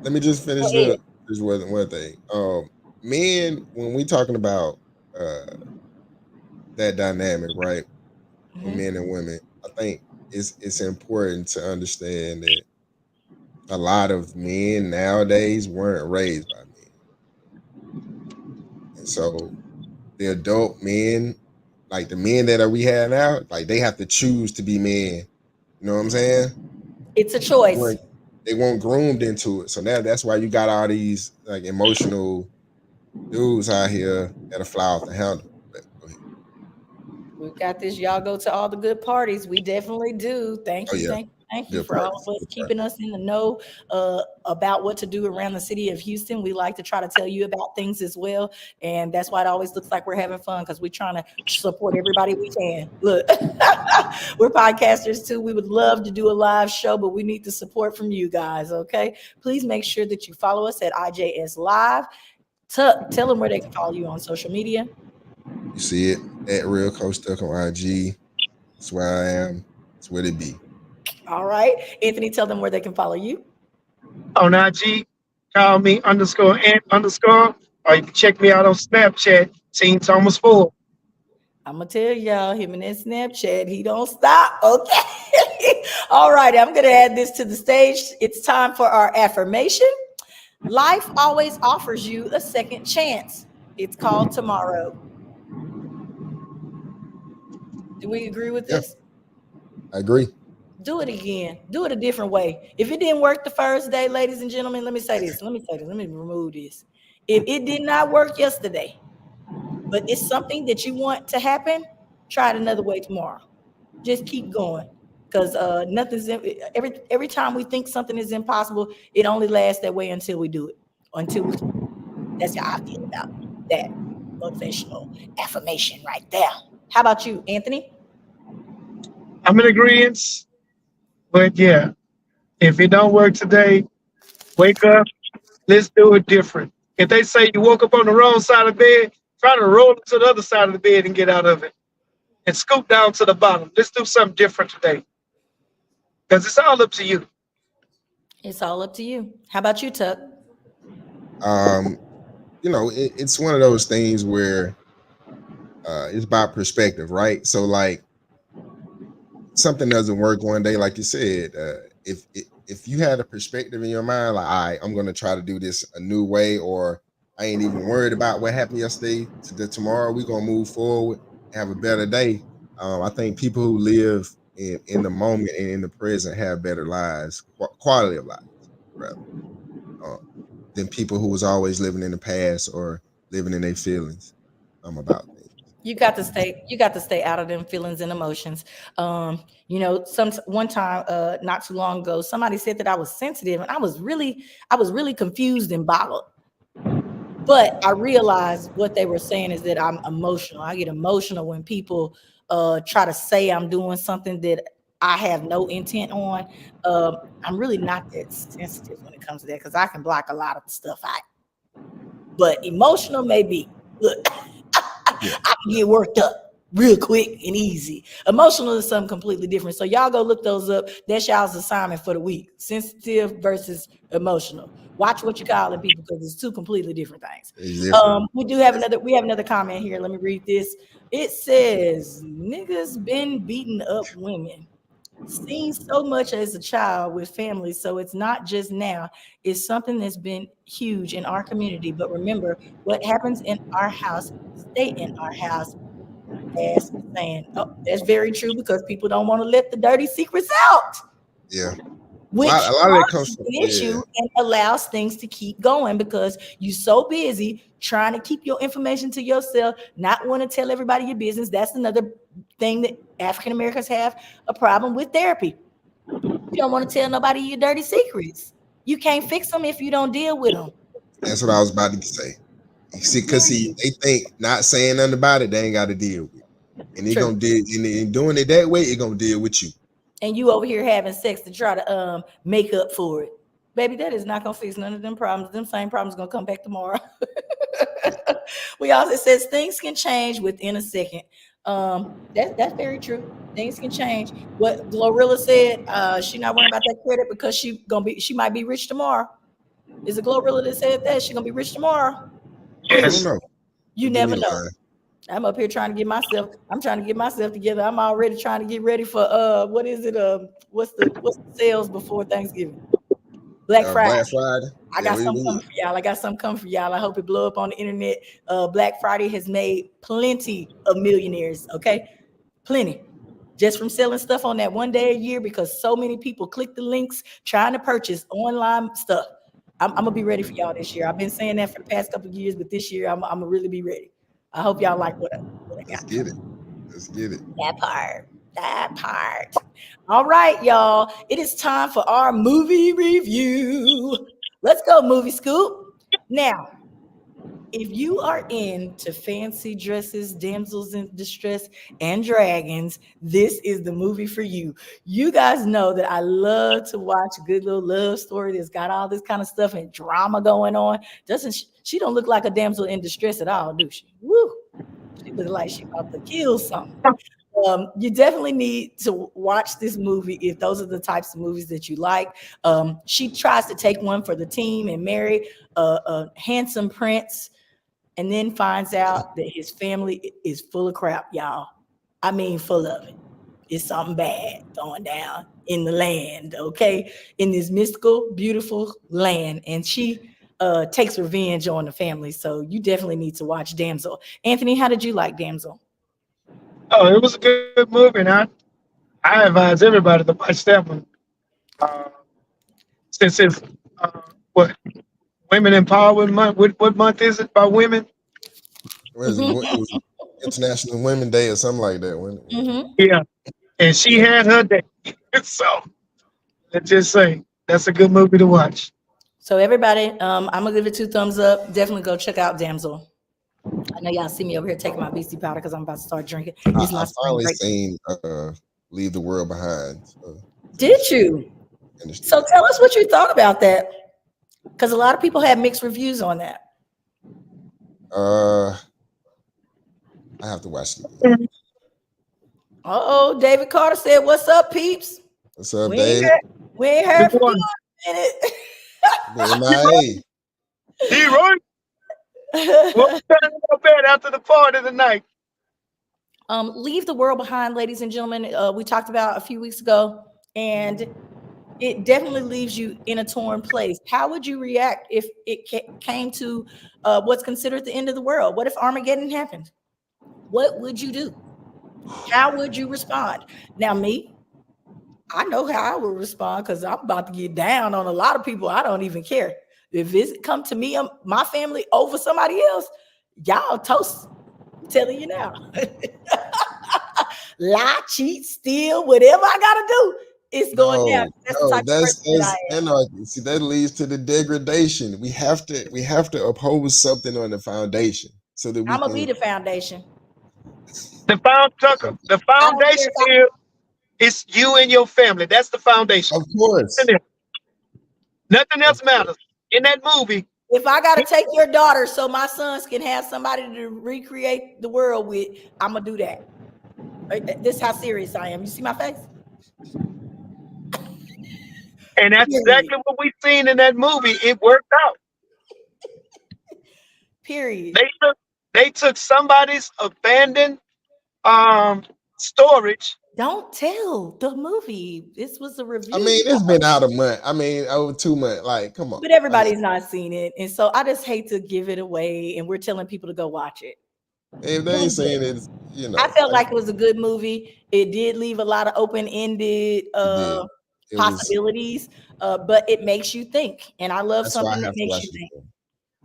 Let me just finish up. This wasn't one thing. Men, when we talking about that dynamic, right? For men and women, I think it's important to understand that a lot of men nowadays weren't raised by men. And so the adult men, like the men that we have now, like they have to choose to be men. You know what I'm saying? It's a choice. They weren't groomed into it. So now that's why you got all these like emotional dudes out here that'll fly off the handle. We've got this. Y'all go to all the good parties. We definitely do. Thank you. Thank you for all of us keeping us in the know about what to do around the city of Houston. We like to try to tell you about things as well. And that's why it always looks like we're having fun, because we're trying to support everybody we can. Look, we're podcasters too. We would love to do a live show, but we need the support from you guys, okay? Please make sure that you follow us at IJS Live. Tell them where they can follow you on social media. You see it at Real Coach Tuck on IG. That's where I am. That's where they be. All right. Anthony, tell them where they can follow you. On IG, call me _Ant_, or you can check me out on Snapchat, Team Thomas 4. I'm going to tell y'all, him and that Snapchat, he don't stop. Okay. All right. I'm going to add this to the stage. It's time for our affirmation. Life always offers you a second chance. It's called tomorrow. Do we agree with this? I agree. Do it again. Do it a different way. If it didn't work the first day, ladies and gentlemen, let me say this. Let me remove this. If it did not work yesterday, but it's something that you want to happen, try it another way tomorrow. Just keep going. Because every time we think something is impossible, it only lasts that way until we do it. That's how I feel about that motivational affirmation right there. How about you, Anthony? I'm in agreement. But yeah, if it don't work today, wake up. Let's do it different. If they say you woke up on the wrong side of the bed, try to roll to the other side of the bed and get out of it. And scoop down to the bottom. Let's do something different today. Because it's all up to you. It's all up to you. How about you, Tuck? It's one of those things where it's about perspective, right? So like something doesn't work one day, like you said, if you had a perspective in your mind, like, all right, I'm going to try to do this a new way, or I ain't even worried about what happened yesterday. Tomorrow we're going to move forward, have a better day. I think people who live in the moment and in the present have better lives, quality of life, rather, than people who was always living in the past or living in their feelings about things. You got to stay out of them feelings and emotions. One time, not too long ago, somebody said that I was sensitive, and I was really confused and boggled. But I realized what they were saying is that I'm emotional. I get emotional when people try to say I'm doing something that I have no intent on. I'm really not that sensitive when it comes to that, because I can block a lot of the stuff out. But emotional may be. Look, I can get worked up real quick and easy. Emotional is something completely different. So y'all go look those up. That's y'all's assignment for the week. Sensitive versus emotional. Watch what you calling people, because it's two completely different things. We have another comment here. Let me read this. It says, niggas been beating up women. Seen so much as a child with family, so it's not just now. It's something that's been huge in our community. But remember, what happens in our house, stay in our house. As saying, that's very true, because people don't want to let the dirty secrets out. Yeah. Which a lot of that comes from an issue and allows things to keep going, because you're so busy trying to keep your information to yourself, not want to tell everybody your business. That's another thing that African Americans have a problem with therapy. You don't want to tell nobody your dirty secrets. You can't fix them if you don't deal with them. That's what I was about to say. See, because they think not saying nothing about it, they ain't got to deal with it. And they're going to deal, and doing it that way, it's going to deal with you. And you over here having sex to try to make up for it. Baby, that is not going to fix none of them problems. Them same problems going to come back tomorrow. It says things can change within a second. That's very true. Things can change. What Glorilla said, she not worrying about that credit because she might be rich tomorrow. Is it Glorilla that said that? She gonna be rich tomorrow? I don't know. You Give never me know. line. I'm up here trying to get myself. I'm trying to get myself together. I'm already trying to get ready for what is it? What's the sales before Thanksgiving? Black Friday. Black Friday. I got something coming for y'all. I hope it blow up on the internet. Black Friday has made plenty of millionaires. Okay, plenty. Just from selling stuff on that one day a year because so many people click the links trying to purchase online stuff. I'm gonna be ready for y'all this year. I've been saying that for the past couple of years, but this year I'm gonna really be ready. I hope y'all like what I got. Let's get it. That part. All right, y'all. It is time for our movie review. Let's go, Movie Scoop. Now, if you are into fancy dresses, damsels in distress, and dragons, this is the movie for you. You guys know that I love to watch a good little love story that's got all this kind of stuff and drama going on. She don't look like a damsel in distress at all, do she? Woo! She looks like she about to kill something. You definitely need to watch this movie if those are the types of movies that you like. She tries to take one for the team and marry a handsome prince, and then finds out that his family is full of crap, y'all. I mean, full of it. It's something bad going down in the land, okay? In this mystical, beautiful land. And she takes revenge on the family. So you definitely need to watch Damsel. Anthony, how did you like Damsel? Oh, it was a good movie, and I advise everybody to watch that one. Since it's what Women Empowerment Month. What month is it by women? What is it? It was International Women's Day or something like that. Mm-hmm. Yeah, and she had her day. So let's just say that's a good movie to watch. So everybody, I'm gonna give it 2 thumbs up. Definitely go check out Damsel. I know y'all see me over here taking my BC powder because I'm about to start drinking. I finally seen Leave the World Behind. Did you? So tell us what you thought about that, because a lot of people had mixed reviews on that. I have to watch it. Uh-oh, David Carter said, "What's up, peeps?" What's up, David? We ain't heard from you in a minute. D-Roy. What's up bed after the party tonight? Leave the World Behind, ladies and gentlemen. We talked about a few weeks ago, and it definitely leaves you in a torn place. How would you react if it came to what's considered the end of the world? What if Armageddon happened? What would you do? How would you respond? Now, me, I know how I would respond because I'm about to get down on a lot of people. I don't even care. If it's come to me, my family over somebody else, y'all toast. I'm telling you now. Lie, cheat, steal, whatever I gotta do, it's going down. That's anarchy. See, that leads to the degradation. We have to oppose something on the foundation so that I'm gonna be the foundation. The foundation is you and your family. That's the foundation. Of course. Nothing else matters. In that movie, if I gotta take your daughter so my sons can have somebody to recreate the world with, I'm gonna do that. This is how serious I am. You see my face? And that's exactly what we've seen in that movie. It worked out. Period. They took somebody's abandoned storage. Don't tell the movie. This was a review. I mean, it's been out a month. I mean, over 2 months. Like, come on. But everybody's not seen it. And so I just hate to give it away. And we're telling people to go watch it. If they ain't saying it, you know. I felt like it was a good movie. It did leave a lot of open-ended possibilities, but it makes you think. And I love something that makes you think.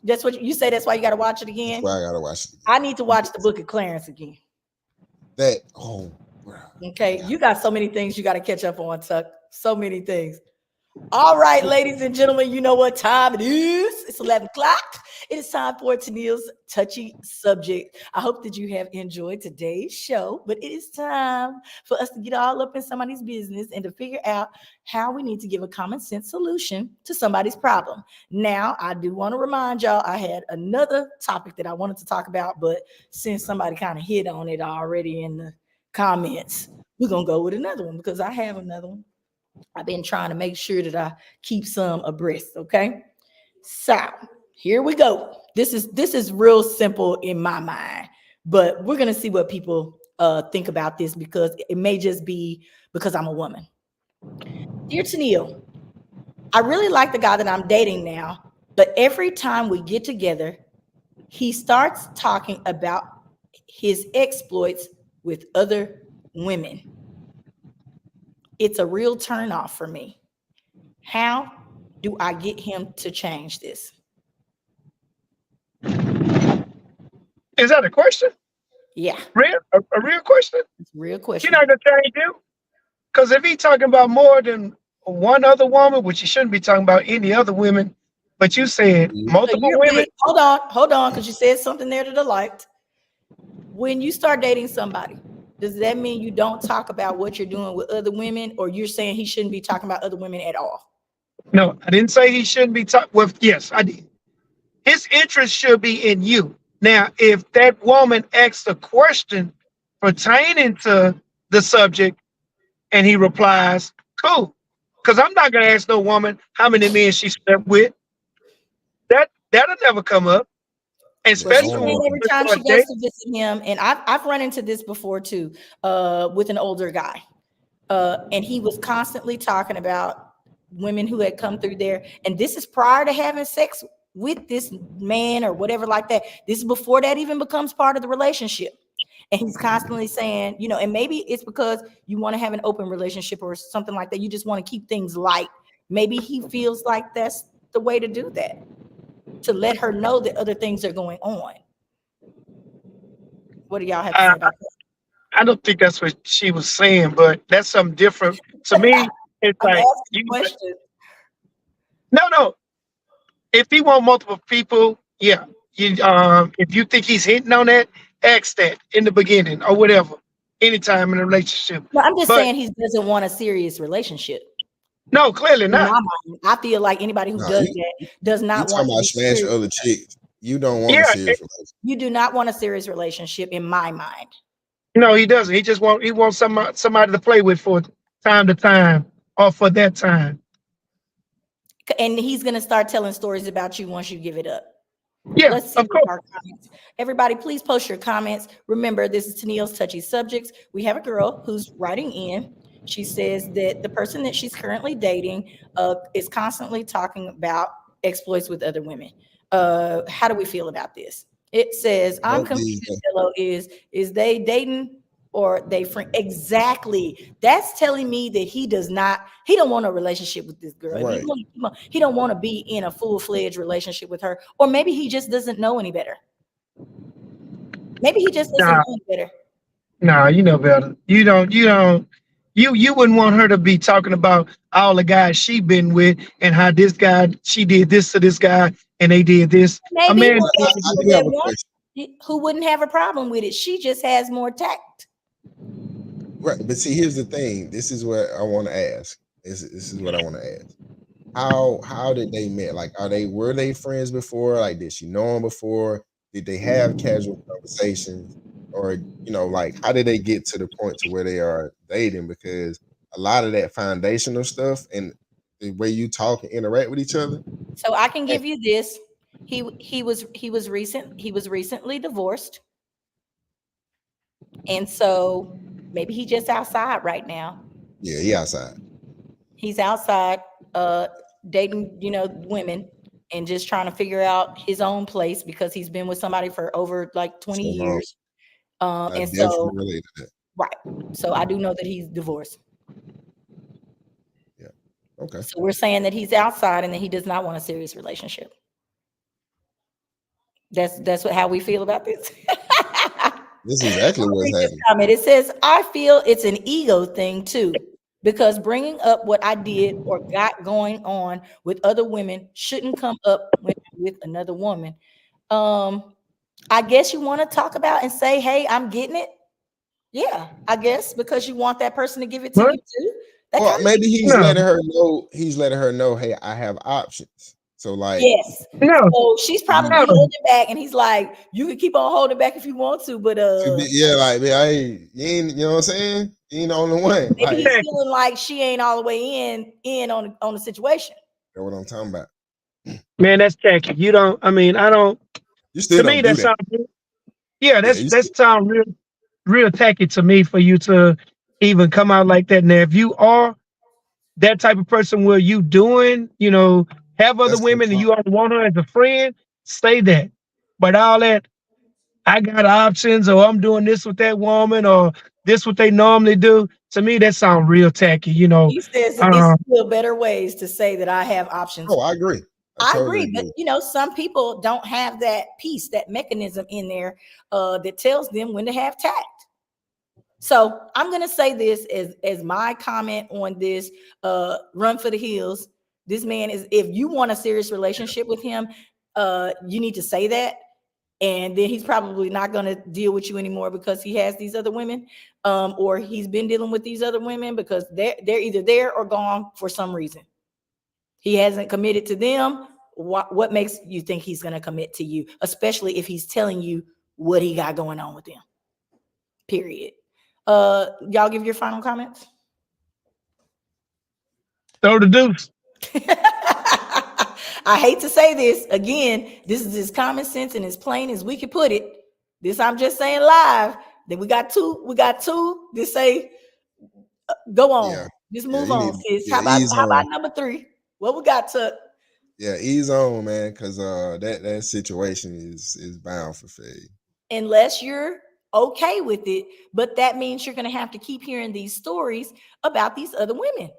That's what you say. That's why you got to watch it again. That's why I got to watch it. I need to watch the Book of Clarence again. Okay, you got so many things you got to catch up on, Tuck. So many things. All right, ladies and gentlemen, you know what time it is. It's 11 o'clock. It is time for Tennille's touchy subject. I hope that you have enjoyed today's show, but it is time for us to get all up in somebody's business and to figure out how we need to give a common sense solution to somebody's problem. Now, I do want to remind y'all, I had another topic that I wanted to talk about, but since somebody kind of hit on it already in the comments, we're going to go with another one because I have another one. I've been trying to make sure that I keep some abreast, okay? So here we go. This is real simple in my mind, but we're gonna see what people think about this, because it may just be because I'm a woman. Dear Tennille, I really like the guy that I'm dating now, but every time we get together, he starts talking about his exploits with other women. It's a real turnoff for me. How do I get him to change this? Is that a question? Yeah. A real question? It's a real question. You're not gonna change you? Because if he's talking about more than one other woman, which he shouldn't be talking about any other women, but you said multiple women. Hold on, because you said something there that I liked. When you start dating somebody, does that mean you don't talk about what you're doing with other women, or you're saying he shouldn't be talking about other women at all? No, I didn't say he shouldn't be talking. Well, yes, I did. His interest should be in you. Now, if that woman asks a question pertaining to the subject and he replies, cool. Because I'm not going to ask no woman how many men she slept with. That'll never come up. And especially every time she goes to visit him, and I've run into this before too, with an older guy. And he was constantly talking about women who had come through there. And this is prior to having sex with this man or whatever like that. This is before that even becomes part of the relationship. And he's constantly saying, you know, and maybe it's because you want to have an open relationship or something like that. You just want to keep things light. Maybe he feels like that's the way to do that, to let her know that other things are going on. What do y'all have to say about that? I don't think that's what she was saying, but that's something different. To me, it's like, no. If he want multiple people, yeah. If you think he's hitting on that, ask that in the beginning or whatever, anytime in a relationship. No, I'm just saying he doesn't want a serious relationship. No, clearly not. I feel like anybody who does that does not want to smash other chicks. You don't want a serious relationship. You do not want a serious relationship in my mind. No, he doesn't. He wants somebody to play with for time to time or for that time. And he's going to start telling stories about you once you give it up. Yeah, let's see of course. Our comments. Everybody, please post your comments. Remember, this is Tennille's Touchy Subjects. We have a girl who's writing in. She says that the person that she's currently dating is constantly talking about exploits with other women. How do we feel about this? It says, I'm confused, is they dating or they friend? Exactly. That's telling me that he don't want a relationship with this girl. Right. He don't want to be in a full-fledged relationship with her. Or maybe he just doesn't know any better. Maybe he just doesn't know any better. Nah, you know better. You wouldn't want her to be talking about all the guys she been with and how this guy, she did this to this guy and they did this. Maybe who wouldn't have a problem with it. She just has more tact. Right, but see, here's the thing. This is what I want to ask. This is what I want to ask. How did they meet? Like, were they friends before? Like, did she know him before? Did they have casual conversations? Or, like, how did they get to the point to where they are dating? Because a lot of that foundational stuff and the way you talk and interact with each other. So I can give you this. He was recently divorced. And so maybe he just outside right now. Yeah, he outside. He's outside dating, women and just trying to figure out his own place because he's been with somebody for over like 20 years. And so, right. So I do know that he's divorced. Yeah. Okay. So we're saying that he's outside and that he does not want a serious relationship. That's how we feel about this. This is exactly what's happening. It says, I feel it's an ego thing too, because bringing up what I did or got going on with other women shouldn't come up with another woman. I guess you want to talk about and say, hey, I'm getting it. Yeah, I guess because you want that person to give it to you too. Well, maybe he's letting her know. He's letting her know, hey, I have options. So like, yes, so she's probably holding back, and he's like, you can keep on holding back if you want to, but yeah, like, man, you ain't, you know what I'm saying? You ain't the only one. Maybe he's feeling like she ain't all the way in on the situation. That's what I'm talking about. Man, that's tacky. You don't. I mean, I don't. You still To don't me, do that that. sounds. Yeah, Yeah, you that sounds real tacky to me for you to even come out like that. Now, if you are that type of person where you doing, have other that's the women and con- you only want her as a friend, say that. But all that, I got options, or I'm doing this with that woman, or this what they normally do. To me, that sounds real tacky. He says that it's Um, still better ways to say that I have options. Oh, I agree. I I totally agree, but agree. some people don't have that piece, that mechanism in there that tells them when to have tact. So I'm gonna say this as my comment on this. Run for the hills. This man is. If you want a serious relationship with him, you need to say that, and then he's probably not gonna deal with you anymore because he has these other women, or he's been dealing with these other women because they're either there or gone for some reason. He hasn't committed to them. What makes you think he's gonna commit to you, especially if he's telling you what he got going on with them? Period. Y'all give your final comments. throw the deuce. I hate to say this again. This is as common sense and as plain as we can put it. This I'm just saying live. Then we got two. To say, go on. Yeah. Just move you on, need, sis. yeah, How ease about on. number 3? What we got to? Yeah, ease on, man, because that situation is bound for failure. Unless you're okay with it, but that means you're going to have to keep hearing these stories about these other women,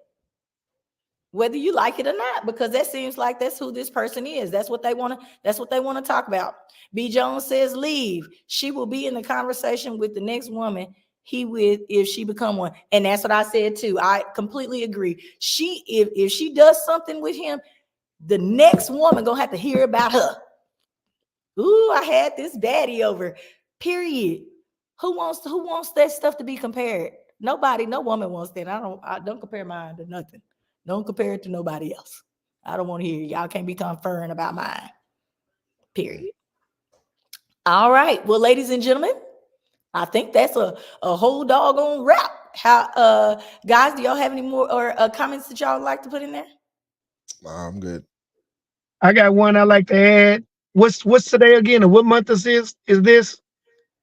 whether you like it or not, because that seems like that's who this person is. That's what they want to talk about. B. Jones says leave. She will be in the conversation with the next woman he with if she become one. And that's what I said too. I completely agree. If she does something with him, the next woman gonna have to hear about her. Ooh, I had this baddie over. Period. Who wants that stuff to be compared? Nobody, no woman wants that. I don't compare mine to nothing. Don't compare it to nobody else. I don't want to hear you. Y'all can't be conferring about mine. Period. All right. Well, ladies and gentlemen, I think that's a whole doggone wrap. How guys, do y'all have any more or comments that y'all would like to put in there? I'm good. I got one I like to add. What's today again? And what month is this? Is this?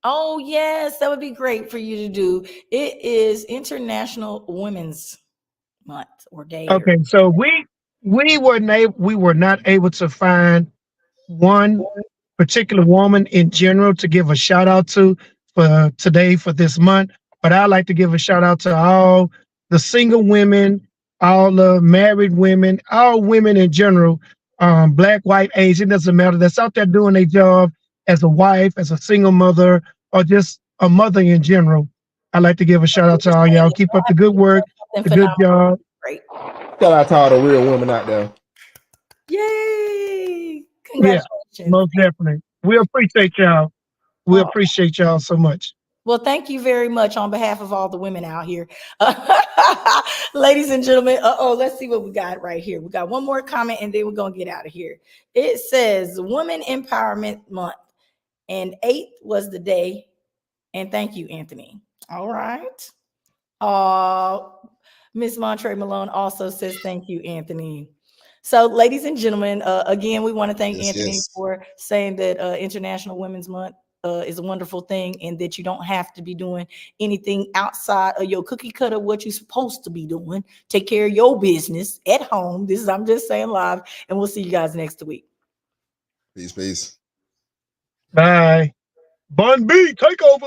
Oh, yes, that would be great for you to do. It is International Women's Month or Day. Okay, so we were not able to find one particular woman in general to give a shout out to for today for this month, but I'd like to give a shout out to all the single women, all the married women, all women in general, black, white, Asian, doesn't matter, that's out there doing their job as a wife, as a single mother, or just a mother in general. I'd like to give a shout out to all y'all. Keep up the good work, the good job. Great. Shout out to all the real women out there. Yay! Yeah, Congratulations. most definitely. We appreciate y'all. We appreciate y'all so much. Well, thank you very much on behalf of all the women out here. Ladies and gentlemen, let's see what we got right here. We got one more comment and then we're going to get out of here. It says Women Empowerment Month and 8th was the day. And thank you, Anthony. All right. Miss Montre Malone also says thank you, Anthony. So, ladies and gentlemen, again, we want to thank Anthony for saying that International Women's Month is a wonderful thing and that you don't have to be doing anything outside of your cookie cutter, what you're supposed to be doing. Take care of your business at home. I'm just saying live, and we'll see you guys next week. Peace. Bye. Bun B, take over.